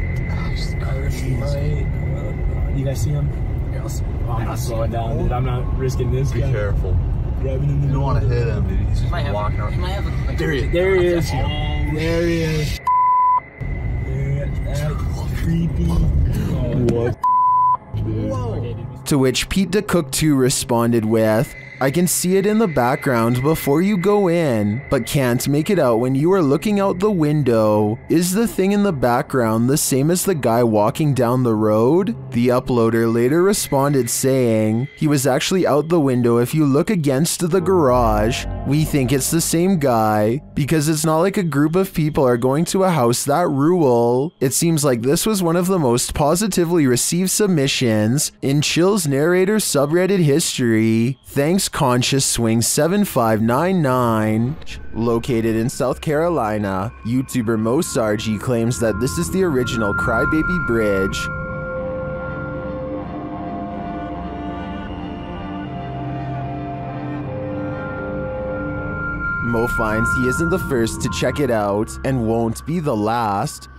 You guys see him? Yeah, I'm not slowing down, dude. I'm not risking this. Be careful. Grabbing in the You don't want to hit him, dude. He's just walking out. There he is. There he is. There he is. That's creepy. What? To which Pete the Cook 2 responded with, I can see it in the background before you go in, but can't make it out when you are looking out the window. Is the thing in the background the same as the guy walking down the road? The uploader later responded saying, he was actually out the window if you look against the garage. We think it's the same guy, because it's not like a group of people are going to a house that rural. It seems like this was one of the most positively received submissions in Chill's narrator subreddit history. Thanks Conscious Swing 7599. Located in South Carolina, YouTuber Mo Sargi claims that this is the original Crybaby Bridge. Mo finds he isn't the first to check it out and won't be the last.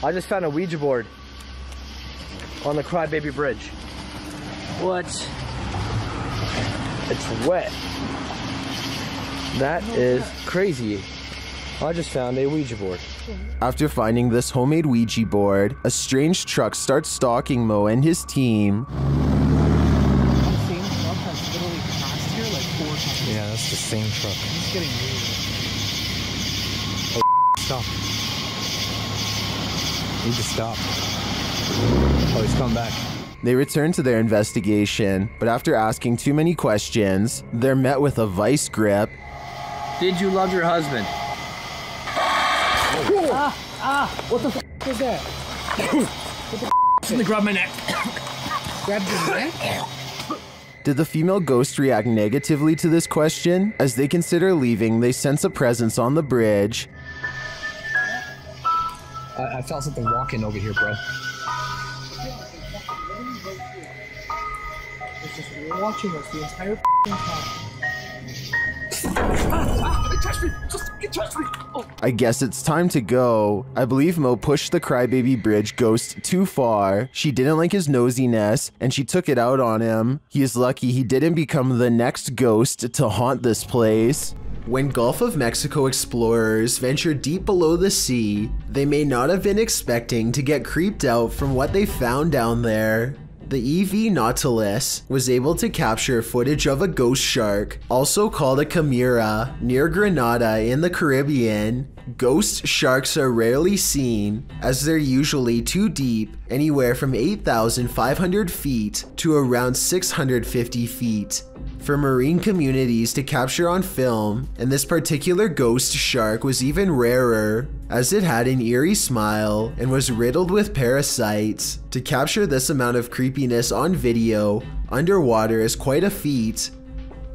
I just found a Ouija board on the Crybaby Bridge. What? It's wet. That is crazy. I just found a Ouija board. After finding this homemade Ouija board, a strange truck starts stalking Mo and his team. Yeah, that's the same truck. It's getting weird. Oh, stop. Need to stop. Oh, he's come back. They return to their investigation, but after asking too many questions, they're met with a vice grip. Did you love your husband? What the f is that? What the f? Something grabbed my neck. Grabbed your neck? Did the female ghost react negatively to this question? As they consider leaving, they sense a presence on the bridge. I felt something walking over here, bro. It's just watching us the entire time. It touched me! It touched me! Oh. I guess it's time to go. I believe Mo pushed the Crybaby Bridge ghost too far. She didn't like his nosiness, and she took it out on him. He is lucky he didn't become the next ghost to haunt this place. When Gulf of Mexico explorers ventured deep below the sea, they may not have been expecting to get creeped out from what they found down there. The EV Nautilus was able to capture footage of a ghost shark, also called a chimera, near Grenada in the Caribbean. Ghost sharks are rarely seen, as they're usually too deep, anywhere from 8,500 feet to around 650 feet. For marine communities to capture on film, and this particular ghost shark was even rarer, as it had an eerie smile and was riddled with parasites. To capture this amount of creepiness on video, underwater is quite a feat.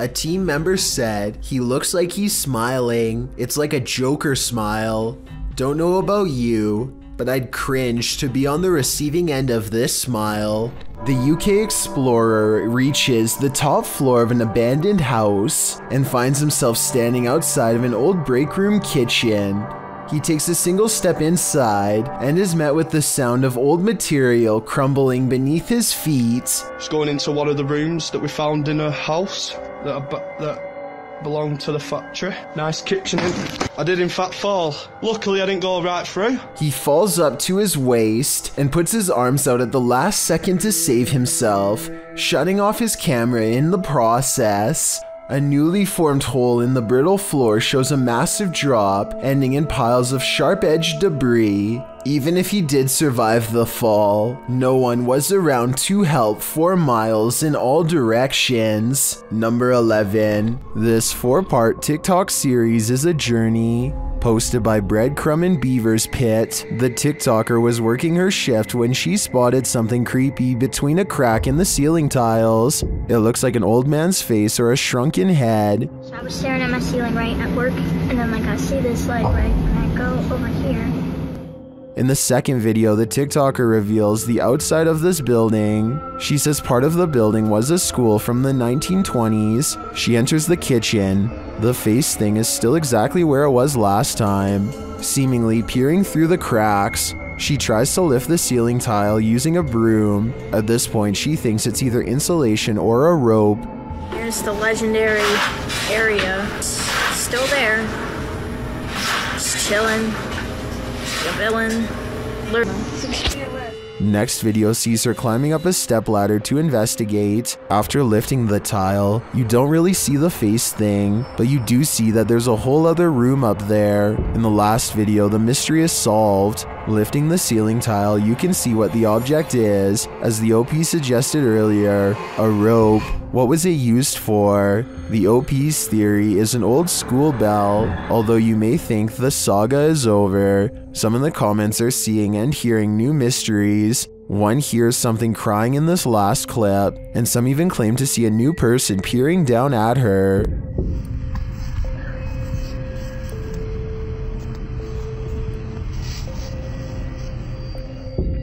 A team member said, he looks like he's smiling. It's like a Joker smile. Don't know about you, but I'd cringe to be on the receiving end of this smile. The UK explorer reaches the top floor of an abandoned house and finds himself standing outside of an old break room kitchen. He takes a single step inside and is met with the sound of old material crumbling beneath his feet. Just going into one of the rooms that we found in a house that belonged to the factory. Nice kitchen. I did in fact fall. Luckily I didn't go right through. He falls up to his waist and puts his arms out at the last second to save himself, shutting off his camera in the process. A newly formed hole in the brittle floor shows a massive drop, ending in piles of sharp-edged debris. Even if he did survive the fall, no one was around to help 4 miles in all directions. Number 11. This 4-part TikTok series is a journey. Posted by Breadcrumb and Beaver's Pit, the TikToker was working her shift when she spotted something creepy between a crack in the ceiling tiles. It looks like an old man's face or a shrunken head. So I was staring at my ceiling right at work, and then I see this light right, and I go over here. In the second video, the TikToker reveals the outside of this building. She says part of the building was a school from the 1920s. She enters the kitchen. The face thing is still exactly where it was last time. Seemingly peering through the cracks, She tries to lift the ceiling tile using a broom. At this point, she thinks it's either insulation or a rope. Here's the legendary area. Still there. Just chilling. The villain. Next video sees her climbing up a stepladder to investigate. After lifting the tile, you don't really see the face thing, but you do see that there's a whole other room up there. In the last video, the mystery is solved. Lifting the ceiling tile, you can see what the object is. As the OP suggested earlier, a rope. What was it used for? The OP's theory is an old school bell, although you may think the saga is over. Some in the comments are seeing and hearing new mysteries. One hears something crying in this last clip, and some even claim to see a new person peering down at her.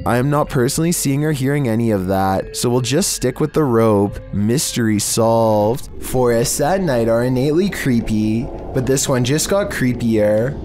I am not personally seeing or hearing any of that, so we'll just stick with the rope. Mystery solved. Forests at night are innately creepy, but this one just got creepier.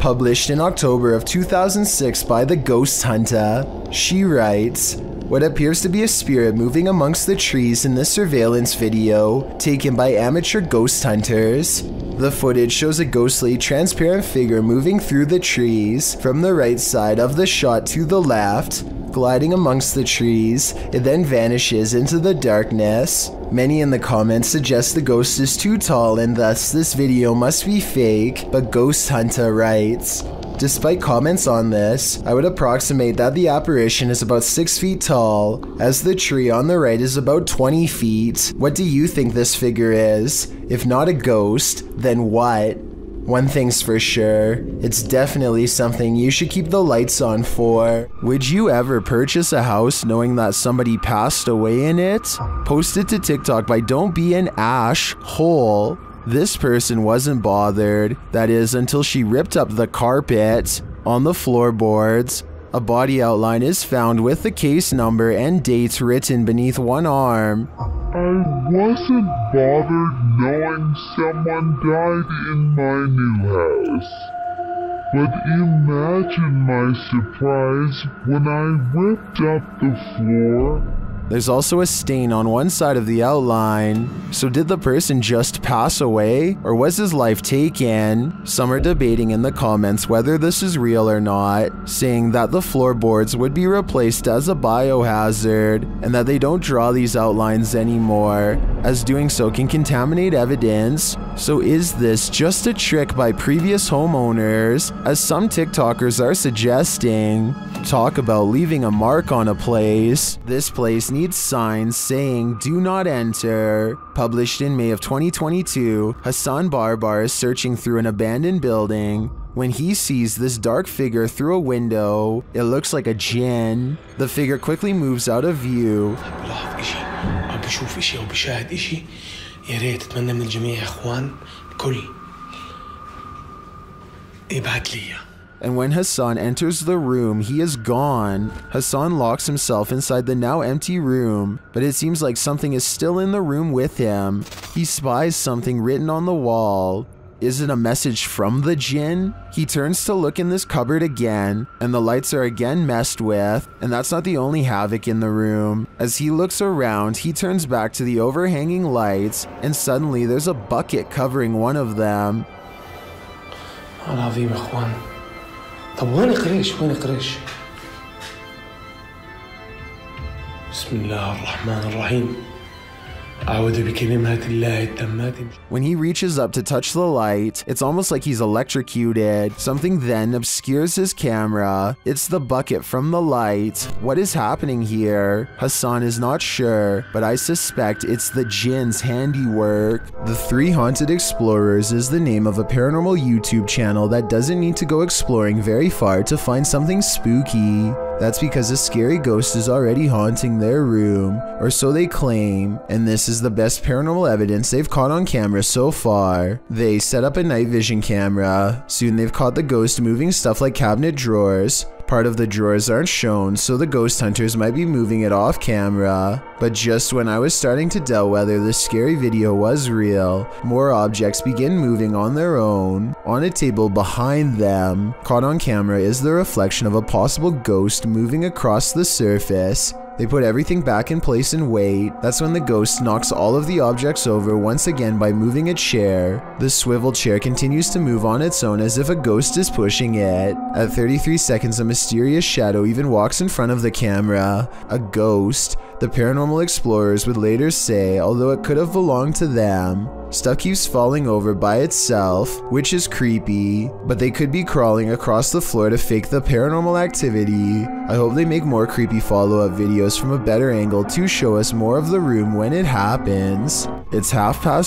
Published in October of 2006 by the Ghost Hunter, she writes, "What appears to be a spirit moving amongst the trees in this surveillance video, taken by amateur ghost hunters. The footage shows a ghostly, transparent figure moving through the trees from the right side of the shot to the left, gliding amongst the trees. It then vanishes into the darkness. Many in the comments suggest the ghost is too tall and thus this video must be fake, but Ghost Hunter writes, despite comments on this, I would approximate that the apparition is about 6 feet tall, as the tree on the right is about 20 feet. What do you think this figure is? If not a ghost, then what? One thing's for sure, it's definitely something you should keep the lights on for. Would you ever purchase a house knowing that somebody passed away in it? Posted to TikTok by Don't Be an Ash Hole. This person wasn't bothered, that is until she ripped up the carpet. On the floorboards, a body outline is found with the case number and date written beneath one arm. I wasn't bothered knowing someone died in my new house, but imagine my surprise when I ripped up the floor. There's also a stain on one side of the outline. So did the person just pass away, or was his life taken? Some are debating in the comments whether this is real or not, saying that the floorboards would be replaced as a biohazard, and that they don't draw these outlines anymore, as doing so can contaminate evidence. So is this just a trick by previous homeowners, as some TikTokers are suggesting? Talk about leaving a mark on a place. This place needs signs saying "Do not enter." Published in May of 2022, Hassan Barbar is searching through an abandoned building when he sees this dark figure through a window. It looks like a jinn. The figure quickly moves out of view. يا ريت اتمنى من الجميع يا اخوان كل ابعت لي. And when Hassan enters the room, he is gone. Hassan locks himself inside the now empty room, but it seems like something is still in the room with him. He spies something written on the wall. Is it a message from the jinn? He turns to look in this cupboard again, and the lights are again messed with, and that's not the only havoc in the room. As he looks around, he turns back to the overhanging lights, and suddenly there's a bucket covering one of them. طب وين قريش؟ وين قريش؟ بسم الله الرحمن الرحيم. When he reaches up to touch the light, it's almost like he's electrocuted. Something then obscures his camera. It's the bucket from the light. What is happening here? Hassan is not sure, but I suspect it's the jinn's handiwork. The Three Haunted Explorers is the name of a paranormal YouTube channel that doesn't need to go exploring very far to find something spooky. That's because a scary ghost is already haunting their room, or so they claim, and this is the best paranormal evidence they've caught on camera so far. They set up a night vision camera. Soon they've caught the ghost moving stuff like cabinet drawers, Part of the drawers aren't shown, so the ghost hunters might be moving it off camera. But just when I was starting to doubt whether this scary video was real, more objects begin moving on their own. On a table behind them, caught on camera, is the reflection of a possible ghost moving across the surface. They put everything back in place and wait. That's when the ghost knocks all of the objects over once again by moving a chair. The swivel chair continues to move on its own as if a ghost is pushing it. At 33 seconds, a mysterious shadow even walks in front of the camera. A ghost. The paranormal explorers would later say, although it could have belonged to them. Stuff keeps falling over by itself, which is creepy, but they could be crawling across the floor to fake the paranormal activity. I hope they make more creepy follow-up videos from a better angle to show us more of the room when it happens. It's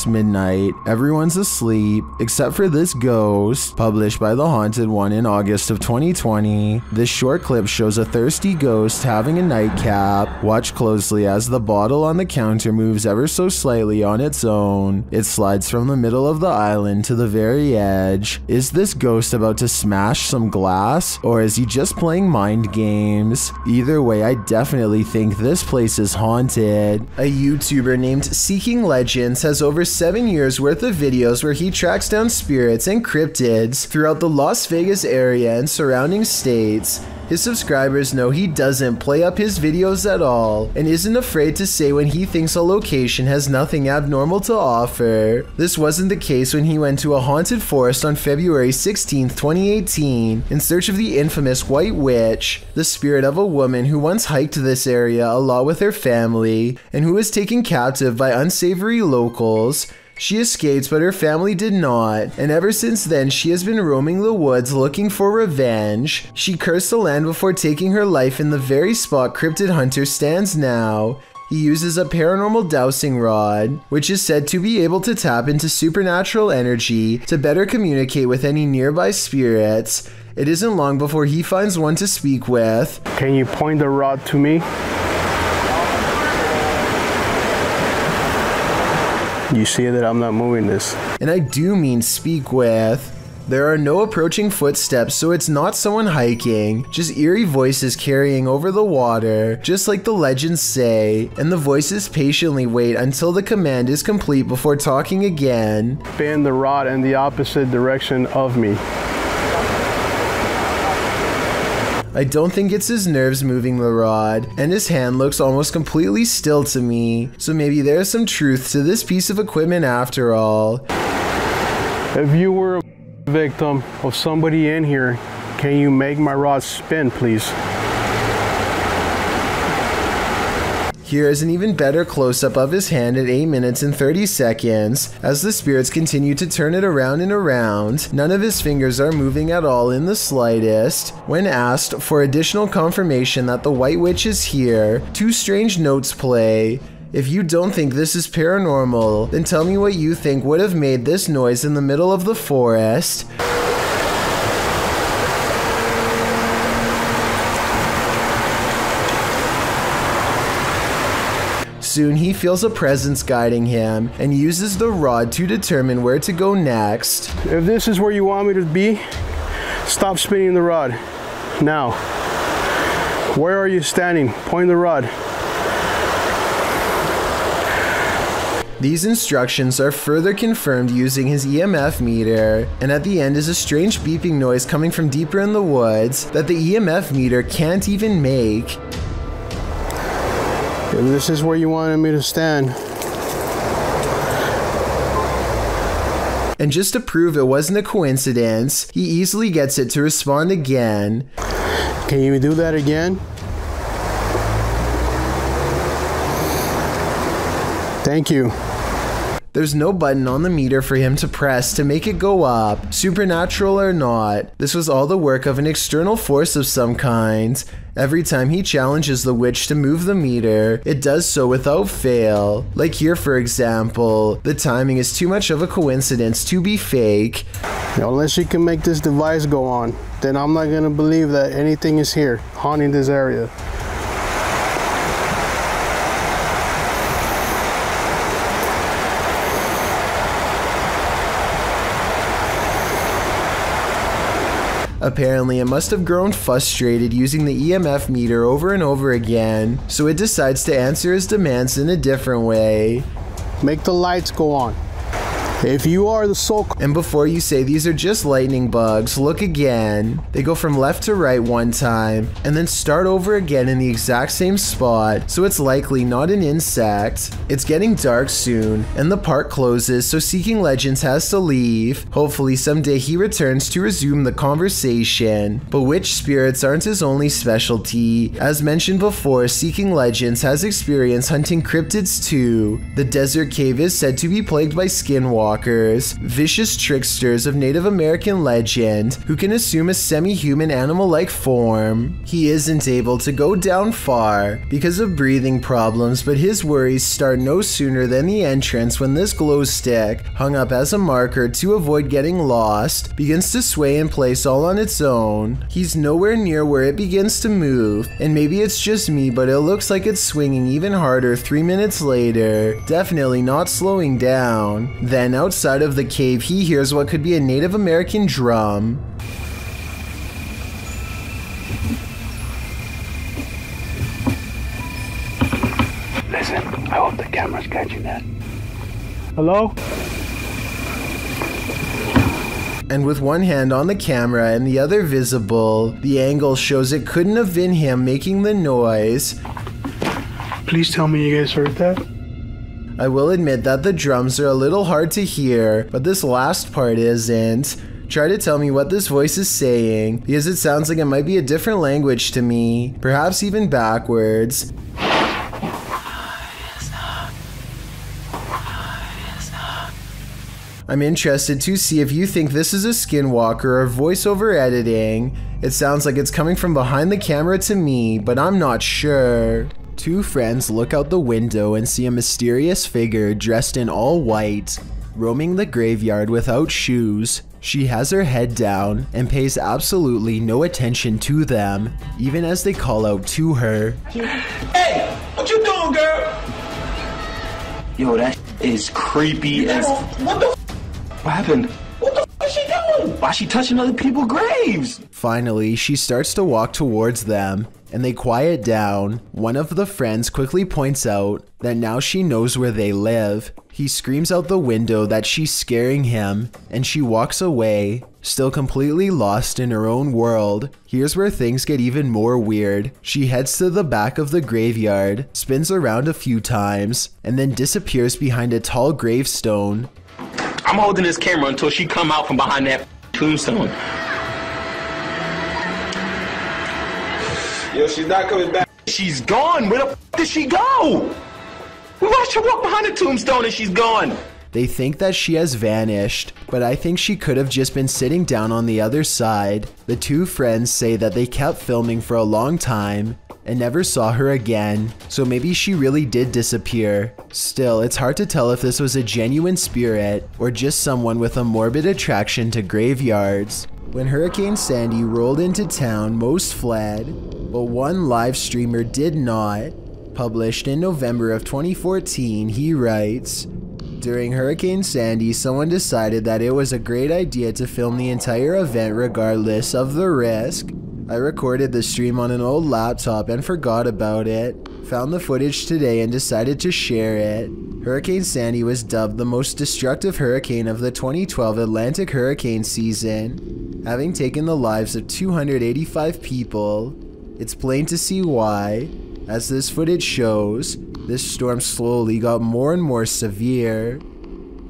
midnight, everyone's asleep, except for this ghost, published by The Haunted One in August of 2020. This short clip shows a thirsty ghost having a nightcap. Watch closely as the bottle on the counter moves ever so slightly on its own. It slides from the middle of the island to the very edge. Is this ghost about to smash some glass, or is he just playing mind games? Either way, I definitely think this place is haunted. A YouTuber named Seeking Legends has over 7 years worth of videos where he tracks down spirits and cryptids throughout the Las Vegas area and surrounding states. His subscribers know he doesn't play up his videos at all and isn't afraid to say when he thinks a location has nothing abnormal to offer. This wasn't the case when he went to a haunted forest on February 16, 2018 in search of the infamous White Witch, the spirit of a woman who once hiked this area a lot with her family and who was taken captive by unsavory locals. She escaped, but her family did not, and ever since then she has been roaming the woods looking for revenge. She cursed the land before taking her life in the very spot Cryptid Hunter stands now. He uses a paranormal dowsing rod, which is said to be able to tap into supernatural energy to better communicate with any nearby spirits. It isn't long before he finds one to speak with. Can you point the rod to me? You see that I'm not moving this. And I do mean speak with. There are no approaching footsteps, so it's not someone hiking, just eerie voices carrying over the water, just like the legends say, and the voices patiently wait until the command is complete before talking again. Spin the rod in the opposite direction of me. I don't think it's his nerves moving the rod, and his hand looks almost completely still to me, so maybe there's some truth to this piece of equipment after all. If you were a victim of somebody in here, can you make my rod spin, please? Here is an even better close-up of his hand at 8 minutes and 30 seconds. As the spirits continue to turn it around and around, none of his fingers are moving at all in the slightest. When asked for additional confirmation that the White Witch is here, two strange notes play. If you don't think this is paranormal, then tell me what you think would have made this noise in the middle of the forest. Soon he feels a presence guiding him and uses the rod to determine where to go next. If this is where you want me to be, stop spinning the rod. Now. Where are you standing? Point the rod. These instructions are further confirmed using his EMF meter, and at the end is a strange beeping noise coming from deeper in the woods that the EMF meter can't even make. If this is where you wanted me to stand. And just to prove it wasn't a coincidence, he easily gets it to respond again. Can you do that again? Thank you. There's no button on the meter for him to press to make it go up, supernatural or not. This was all the work of an external force of some kind. Every time he challenges the witch to move the meter, it does so without fail. Like here, for example, the timing is too much of a coincidence to be fake. Unless you can make this device go on, then I'm not gonna believe that anything is here, haunting this area. Apparently, it must have grown frustrated using the EMF meter over and over again, so it decides to answer his demands in a different way. Make the lights go on. If you are the soul... And before you say these are just lightning bugs, look again. They go from left to right one time, and then start over again in the exact same spot, so it's likely not an insect. It's getting dark soon, and the park closes, so Seeking Legends has to leave. Hopefully someday he returns to resume the conversation. But witch spirits aren't his only specialty. As mentioned before, Seeking Legends has experience hunting cryptids too. The desert cave is said to be plagued by skinwalkers, vicious tricksters of Native American legend who can assume a semi-human animal-like form. He isn't able to go down far because of breathing problems, but his worries start no sooner than the entrance when this glow stick, hung up as a marker to avoid getting lost, begins to sway in place all on its own. He's nowhere near where it begins to move, and maybe it's just me, but it looks like it's swinging even harder 3 minutes later, definitely not slowing down. Then outside of the cave, he hears what could be a Native American drum. Listen, I hope the camera's catching that. Hello? And with one hand on the camera and the other visible, the angle shows it couldn't have been him making the noise. Please tell me you guys heard that. I will admit that the drums are a little hard to hear, but this last part isn't. Try to tell me what this voice is saying, because it sounds like it might be a different language to me, perhaps even backwards. I'm interested to see if you think this is a skinwalker or voiceover editing. It sounds like it's coming from behind the camera to me, but I'm not sure. Two friends look out the window and see a mysterious figure dressed in all white, roaming the graveyard without shoes. She has her head down and pays absolutely no attention to them, even as they call out to her. Hey, what you doing, girl? Yo, that is creepy as... What the What happened? What the f is she doing? Why is she touching other people's graves? Finally, she starts to walk towards them, and they quiet down. One of the friends quickly points out that now she knows where they live. He screams out the window that she's scaring him, and she walks away, still completely lost in her own world. Here's where things get even more weird. She heads to the back of the graveyard, spins around a few times, and then disappears behind a tall gravestone. I'm holding this camera until she come out from behind that tombstone. Yo, she's not coming back. She's gone. Where the f did she go? We watched her walk behind the tombstone and she's gone. They think that she has vanished, but I think she could have just been sitting down on the other side. The two friends say that they kept filming for a long time and never saw her again, so maybe she really did disappear. Still, it's hard to tell if this was a genuine spirit or just someone with a morbid attraction to graveyards. When Hurricane Sandy rolled into town, most fled, but one live streamer did not. Published in November of 2014, he writes, "During Hurricane Sandy, someone decided that it was a great idea to film the entire event regardless of the risk. I recorded the stream on an old laptop and forgot about it. Found the footage today and decided to share it." Hurricane Sandy was dubbed the most destructive hurricane of the 2012 Atlantic hurricane season, having taken the lives of 285 people. It's plain to see why. As this footage shows, this storm slowly got more and more severe.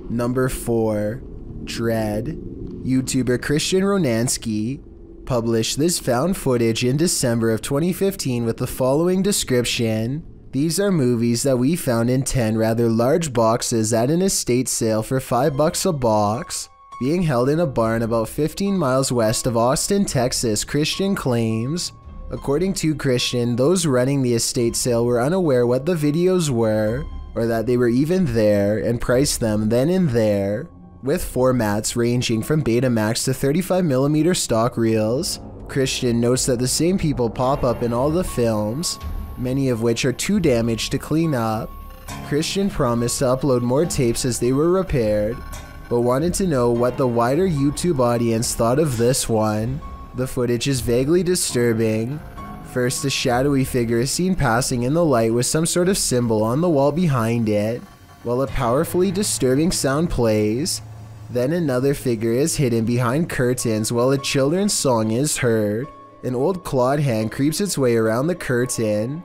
Number 4. Dread. YouTuber Christian Ronansky published this found footage in December of 2015 with the following description. "These are movies that we found in 10 rather large boxes at an estate sale for $5 a box, being held in a barn about 15 miles west of Austin, Texas," Christian claims. According to Christian, those running the estate sale were unaware what the videos were, or that they were even there, and priced them then and there. With formats ranging from Betamax to 35mm stock reels, Christian notes that the same people pop up in all the films, many of which are too damaged to clean up. Christian promised to upload more tapes as they were repaired, but wanted to know what the wider YouTube audience thought of this one. The footage is vaguely disturbing. First, a shadowy figure is seen passing in the light with some sort of symbol on the wall behind it, while a powerfully disturbing sound plays. Then another figure is hidden behind curtains while a children's song is heard. An old clawed hand creeps its way around the curtain.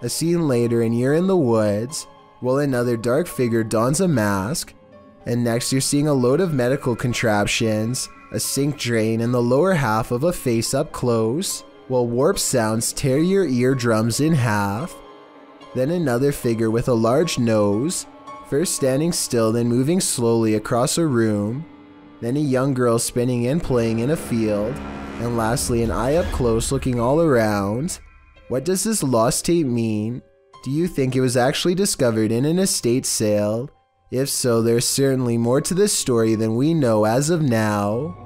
A scene later and you're in the woods, while another dark figure dons a mask. And next you're seeing a load of medical contraptions, a sink drain and the lower half of a face up close, while warp sounds tear your eardrums in half. Then another figure with a large nose, first standing still then moving slowly across a room. Then a young girl spinning and playing in a field. And lastly, an eye up close looking all around. What does this lost tape mean? Do you think it was actually discovered in an estate sale? If so, there's certainly more to this story than we know as of now.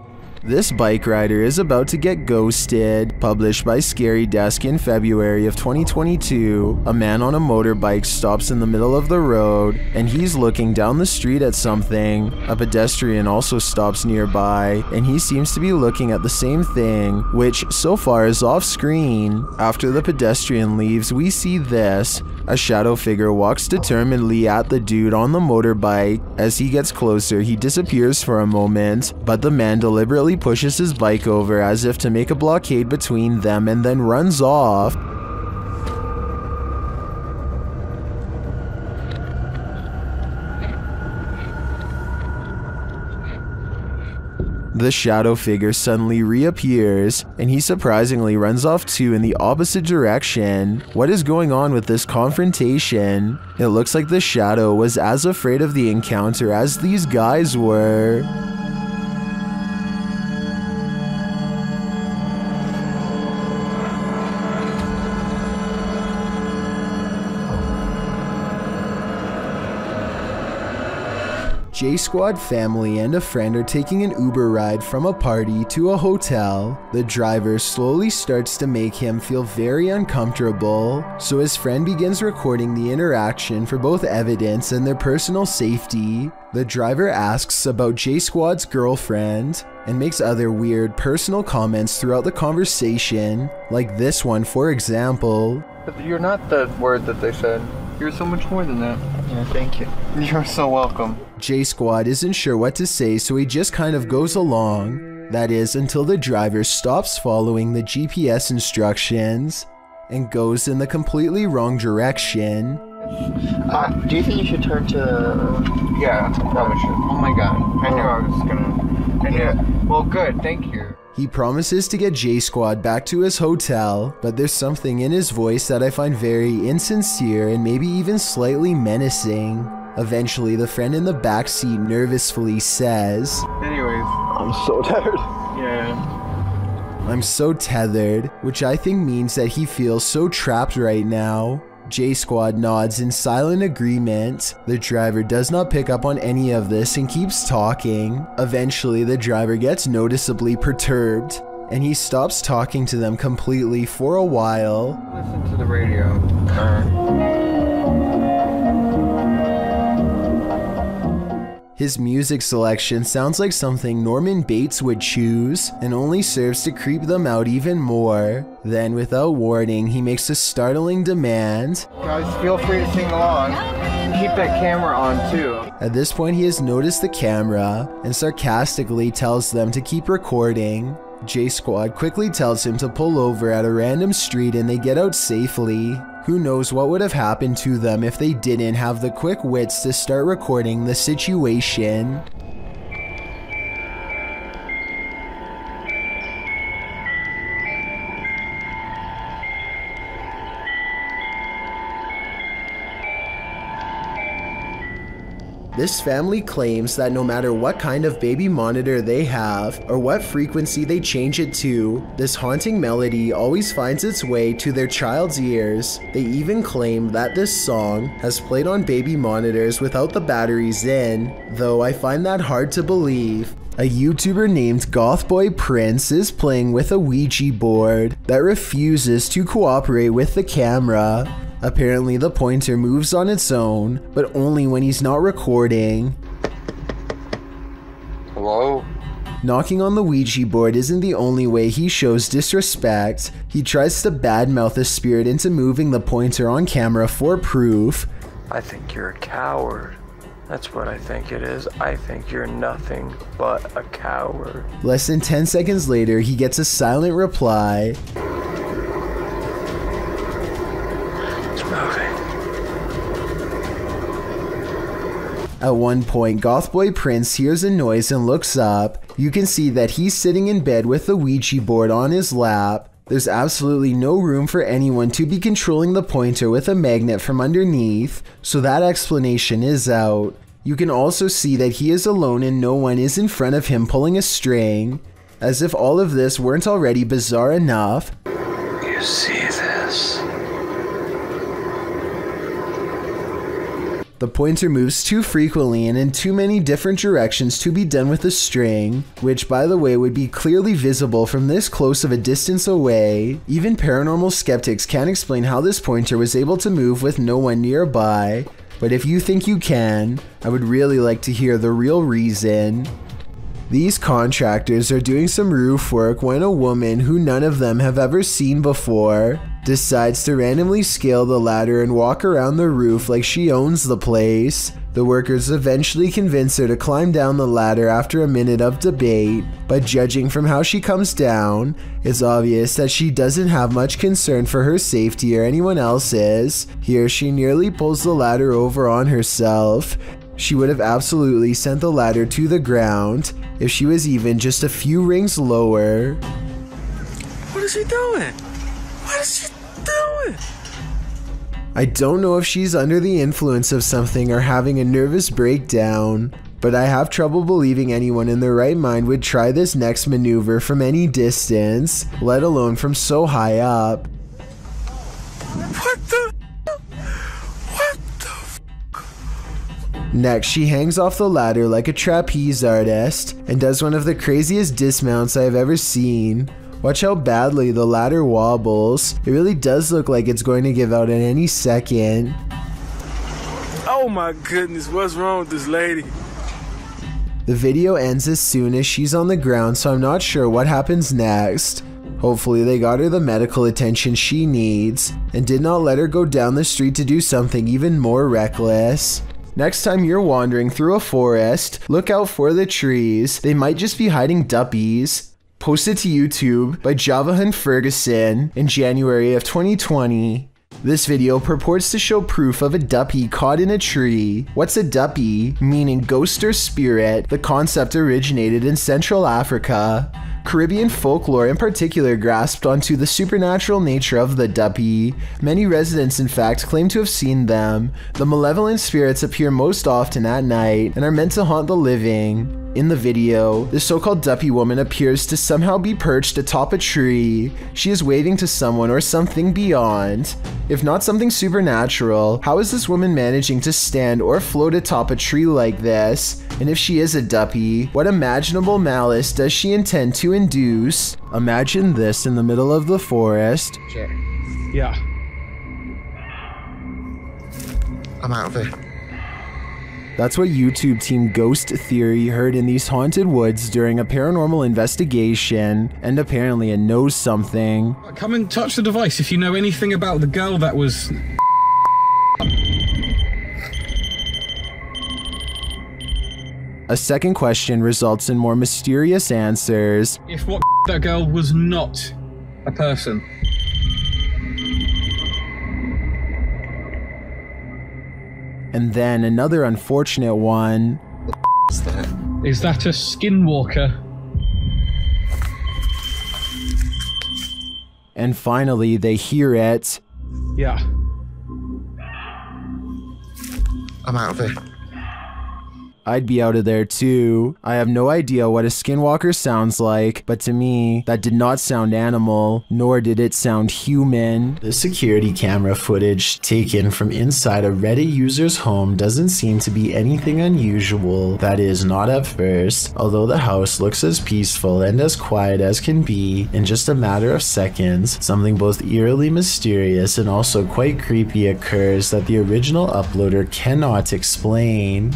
This bike rider is about to get ghosted. Published by Scary Desk in February of 2022, a man on a motorbike stops in the middle of the road and he's looking down the street at something. A pedestrian also stops nearby and he seems to be looking at the same thing, which so far is off screen. After the pedestrian leaves, we see this. A shadow figure walks determinedly at the dude on the motorbike. As he gets closer, he disappears for a moment, but the man deliberately pushes his bike over as if to make a blockade between them and then runs off. The shadow figure suddenly reappears, and he surprisingly runs off too in the opposite direction. What is going on with this confrontation? It looks like the shadow was as afraid of the encounter as these guys were. J Squad family and a friend are taking an Uber ride from a party to a hotel. The driver slowly starts to make him feel very uncomfortable, so his friend begins recording the interaction for both evidence and their personal safety. The driver asks about J Squad's girlfriend and makes other weird personal comments throughout the conversation, like this one for example. But you're not the word that they said. You're so much more than that. Yeah, thank you. You're so welcome. J Squad isn't sure what to say, so he just kind of goes along. That is, until the driver stops following the GPS instructions and goes in the completely wrong direction. Do you think you should turn to... Yeah, probably should. Oh my god. I knew I was gonna... I knew. Well, good. Thank you. He promises to get J Squad back to his hotel, but there's something in his voice that I find very insincere and maybe even slightly menacing. Eventually, the friend in the backseat nervously says, Anyways, I'm so tired. Yeah. I'm so tethered, which I think means that he feels so trapped right now. J Squad nods in silent agreement. The driver does not pick up on any of this and keeps talking. Eventually, the driver gets noticeably perturbed, and he stops talking to them completely for a while. Listen to the radio. His music selection sounds like something Norman Bates would choose, and only serves to creep them out even more. Then, without warning, he makes a startling demand. Guys, feel free to sing along. Keep that camera on too. At this point, he has noticed the camera, and sarcastically tells them to keep recording. J Squad quickly tells him to pull over at a random street and they get out safely. Who knows what would have happened to them if they didn't have the quick wits to start recording the situation. This family claims that no matter what kind of baby monitor they have, or what frequency they change it to, this haunting melody always finds its way to their child's ears. They even claim that this song has played on baby monitors without the batteries in, though I find that hard to believe. A YouTuber named Gothboy Prince is playing with a Ouija board that refuses to cooperate with the camera. Apparently the pointer moves on its own, but only when he's not recording. Hello? Knocking on the Ouija board isn't the only way he shows disrespect. He tries to badmouth a spirit into moving the pointer on camera for proof. I think you're a coward. That's what I think it is. I think you're nothing but a coward. Less than 10 seconds later, he gets a silent reply. It's moving. At one point, Gothboy Prince hears a noise and looks up. You can see that he's sitting in bed with the Ouija board on his lap. There's absolutely no room for anyone to be controlling the pointer with a magnet from underneath, so that explanation is out. You can also see that he is alone and no one is in front of him pulling a string. As if all of this weren't already bizarre enough. You see this? The pointer moves too frequently and in too many different directions to be done with a string, which by the way would be clearly visible from this close of a distance away. Even paranormal skeptics can't explain how this pointer was able to move with no one nearby, but if you think you can, I would really like to hear the real reason. These contractors are doing some roof work when a woman who none of them have ever seen before decides to randomly scale the ladder and walk around the roof like she owns the place. The workers eventually convince her to climb down the ladder after a minute of debate, but judging from how she comes down, it's obvious that she doesn't have much concern for her safety or anyone else's. Here she nearly pulls the ladder over on herself. She would have absolutely sent the ladder to the ground if she was even just a few rings lower. What is he doing? What is he doing? I don't know if she's under the influence of something or having a nervous breakdown, but I have trouble believing anyone in their right mind would try this next maneuver from any distance, let alone from so high up. What the? Next, she hangs off the ladder like a trapeze artist and does one of the craziest dismounts I have ever seen. Watch how badly the ladder wobbles. It really does look like it's going to give out at any second. Oh my goodness, what's wrong with this lady? The video ends as soon as she's on the ground, so I'm not sure what happens next. Hopefully they got her the medical attention she needs and did not let her go down the street to do something even more reckless. Next time you're wandering through a forest, look out for the trees. They might just be hiding duppies. Posted to YouTube by Javahan Ferguson in January of 2020. This video purports to show proof of a duppy caught in a tree. What's a duppy? Meaning ghost or spirit. The concept originated in Central Africa. Caribbean folklore in particular grasped onto the supernatural nature of the duppy. Many residents in fact claim to have seen them. The malevolent spirits appear most often at night and are meant to haunt the living. In the video, the so-called duppy woman appears to somehow be perched atop a tree. She is waving to someone or something beyond. If not something supernatural, how is this woman managing to stand or float atop a tree like this? And if she is a duppy, what imaginable malice does she intend to induce? Imagine this in the middle of the forest. Yeah. I'm out of here. That's what YouTube team Ghost Theory heard in these haunted woods during a paranormal investigation, and apparently it knows something. Come and touch the device if you know anything about the girl that was... A second question results in more mysterious answers. If what that girl was not a person. And then another unfortunate one. Is that a skinwalker? And finally, they hear it. Yeah. I'm out of here. I'd be out of there too. I have no idea what a skinwalker sounds like, but to me, that did not sound animal, nor did it sound human. The security camera footage taken from inside a Reddit user's home doesn't seem to be anything unusual. That is, not at first, although the house looks as peaceful and as quiet as can be. In just a matter of seconds, something both eerily mysterious and also quite creepy occurs that the original uploader cannot explain.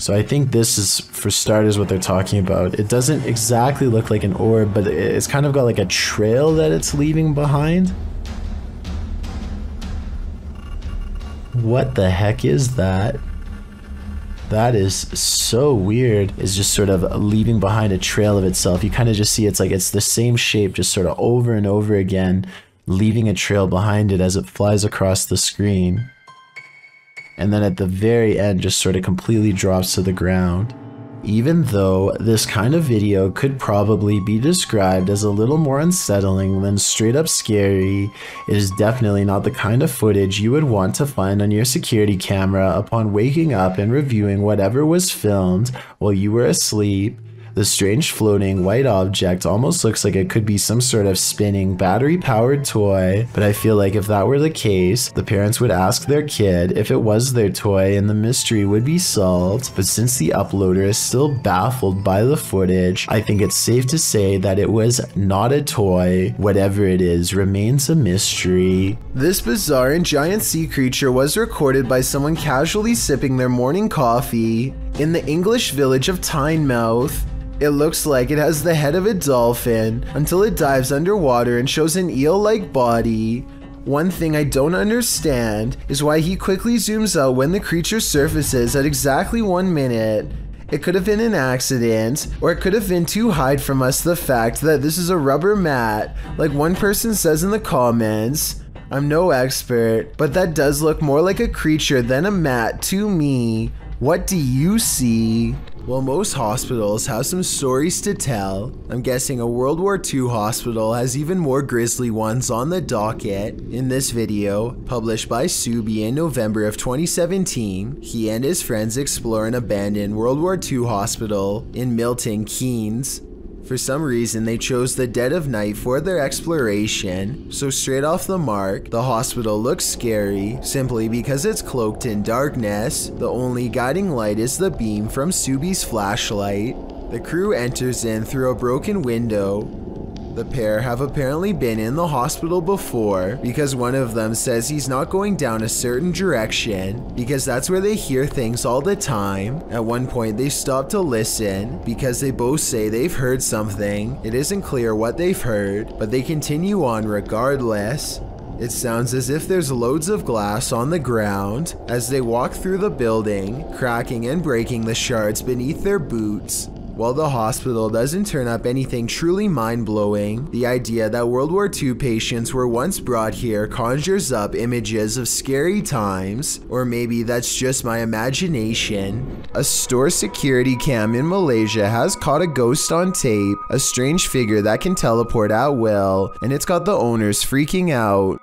So I think this is, for starters, what they're talking about. It doesn't exactly look like an orb, but it's kind of got like a trail that it's leaving behind. What the heck is that? That is so weird. It's just sort of leaving behind a trail of itself. You kind of just see it's like it's the same shape, just sort of over and over again, leaving a trail behind it as it flies across the screen. And then at the very end just sort of completely drops to the ground. Even though this kind of video could probably be described as a little more unsettling than straight up scary, it is definitely not the kind of footage you would want to find on your security camera upon waking up and reviewing whatever was filmed while you were asleep. The strange floating white object almost looks like it could be some sort of spinning battery-powered toy, but I feel like if that were the case, the parents would ask their kid if it was their toy and the mystery would be solved. But since the uploader is still baffled by the footage, I think it's safe to say that it was not a toy. Whatever it is remains a mystery. This bizarre and giant sea creature was recorded by someone casually sipping their morning coffee in the English village of Tynemouth. It looks like it has the head of a dolphin until it dives underwater and shows an eel-like body. One thing I don't understand is why he quickly zooms out when the creature surfaces at exactly 1 minute. It could have been an accident, or it could have been to hide from us the fact that this is a rubber mat, like one person says in the comments. I'm no expert, but that does look more like a creature than a mat to me. What do you see? Well, most hospitals have some stories to tell. I'm guessing a World War II hospital has even more grisly ones on the docket. In this video, published by Subi in November of 2017, he and his friends explore an abandoned World War II hospital in Milton Keynes. For some reason, they chose the dead of night for their exploration, so straight off the mark, the hospital looks scary simply because it's cloaked in darkness. The only guiding light is the beam from Subi's flashlight. The crew enters in through a broken window. The pair have apparently been in the hospital before because one of them says he's not going down a certain direction because that's where they hear things all the time. At one point they stop to listen because they both say they've heard something. It isn't clear what they've heard, but they continue on regardless. It sounds as if there's loads of glass on the ground as they walk through the building, cracking and breaking the shards beneath their boots. While the hospital doesn't turn up anything truly mind-blowing, the idea that World War II patients were once brought here conjures up images of scary times, or maybe that's just my imagination. A store security cam in Malaysia has caught a ghost on tape, a strange figure that can teleport at will, and it's got the owners freaking out.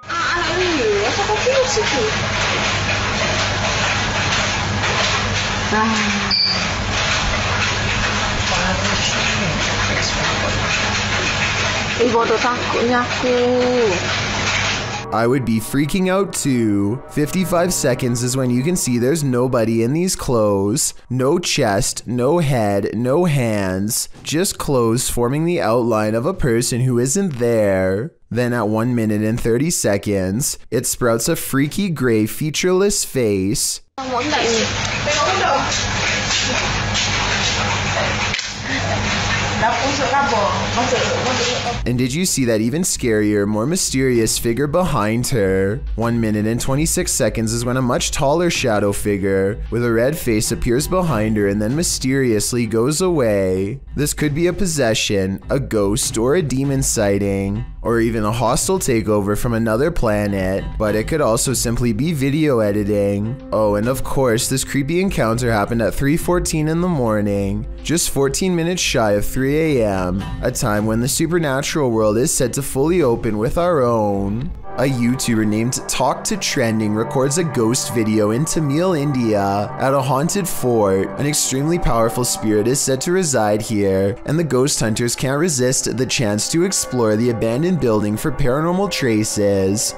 I would be freaking out too. 55 seconds is when you can see there's nobody in these clothes. No chest, no head, no hands. Just clothes forming the outline of a person who isn't there. Then at 1 minute and 30 seconds, it sprouts a freaky gray featureless face. And did you see that even scarier, more mysterious figure behind her? 1 minute and 26 seconds is when a much taller shadow figure with a red face appears behind her and then mysteriously goes away. This could be a possession, a ghost, or a demon sighting, or even a hostile takeover from another planet, but it could also simply be video editing. Oh, and of course, this creepy encounter happened at 3:14 in the morning, just 14 minutes shy of 3 a.m., a time when the supernatural world is said to fully open with our own. A YouTuber named Talk to Trending records a ghost video in Tamil, India at a haunted fort. An extremely powerful spirit is said to reside here, and the ghost hunters can't resist the chance to explore the abandoned building for paranormal traces.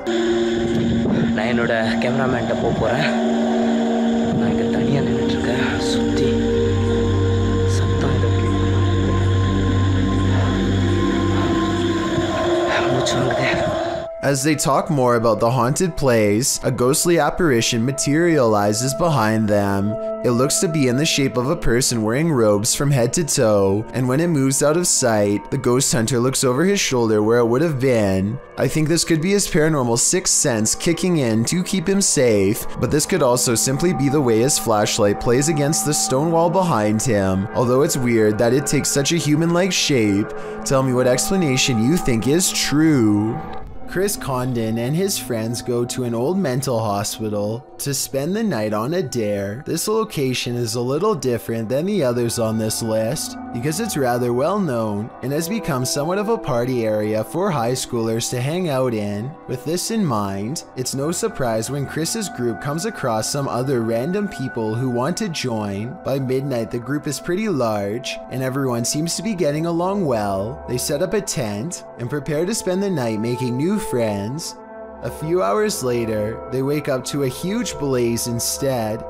As they talk more about the haunted place, a ghostly apparition materializes behind them. It looks to be in the shape of a person wearing robes from head to toe, and when it moves out of sight, the ghost hunter looks over his shoulder where it would have been. I think this could be his paranormal sixth sense kicking in to keep him safe, but this could also simply be the way his flashlight plays against the stone wall behind him. Although it's weird that it takes such a human-like shape, tell me what explanation you think is true. Chris Condon and his friends go to an old mental hospital to spend the night on a dare. This location is a little different than the others on this list because it's rather well known and has become somewhat of a party area for high schoolers to hang out in. With this in mind, it's no surprise when Chris's group comes across some other random people who want to join. By midnight, the group is pretty large and everyone seems to be getting along well. They set up a tent and prepare to spend the night making new friends. A few hours later, they wake up to a huge blaze instead.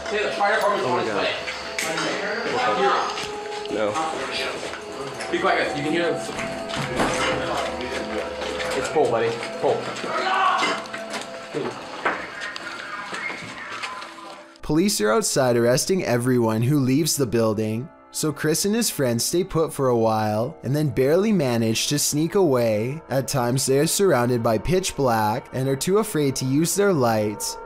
Hey, the fire department's on its way. No. Be quiet, guys. You can hear them. It's full, buddy. Full. Police are outside arresting everyone who leaves the building. So Chris and his friends stay put for a while and then barely manage to sneak away. At times they are surrounded by pitch black and are too afraid to use their lights.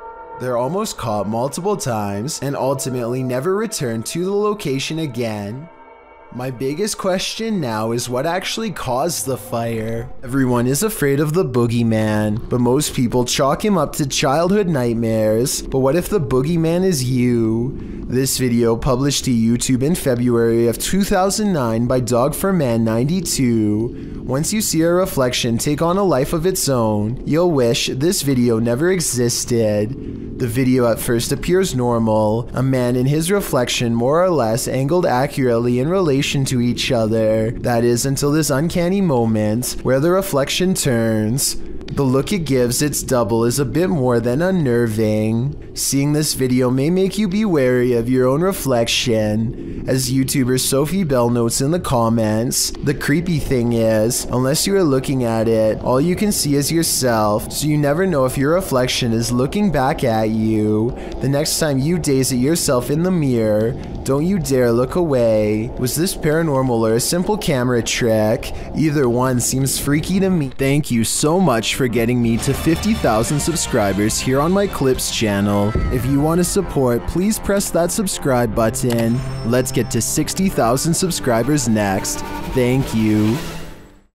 They're almost caught multiple times and ultimately never return to the location again. My biggest question now is what actually caused the fire. Everyone is afraid of the boogeyman, but most people chalk him up to childhood nightmares. But what if the boogeyman is you? This video published to YouTube in February of 2009 by Dog4Man92. Once you see a reflection take on a life of its own, you'll wish this video never existed. The video at first appears normal, a man and his reflection more or less angled accurately in relation to each other. That is until this uncanny moment where the reflection turns. The look it gives its double is a bit more than unnerving. Seeing this video may make you be wary of your own reflection. As YouTuber Sophie Bell notes in the comments, the creepy thing is, unless you are looking at it, all you can see is yourself, so you never know if your reflection is looking back at you. The next time you gaze at yourself in the mirror, don't you dare look away. Was this paranormal or a simple camera trick? Either one seems freaky to me. Thank you so much for getting me to 50,000 subscribers here on my Clips channel. If you want to support, please press that subscribe button. Let's get to 60,000 subscribers next. Thank you.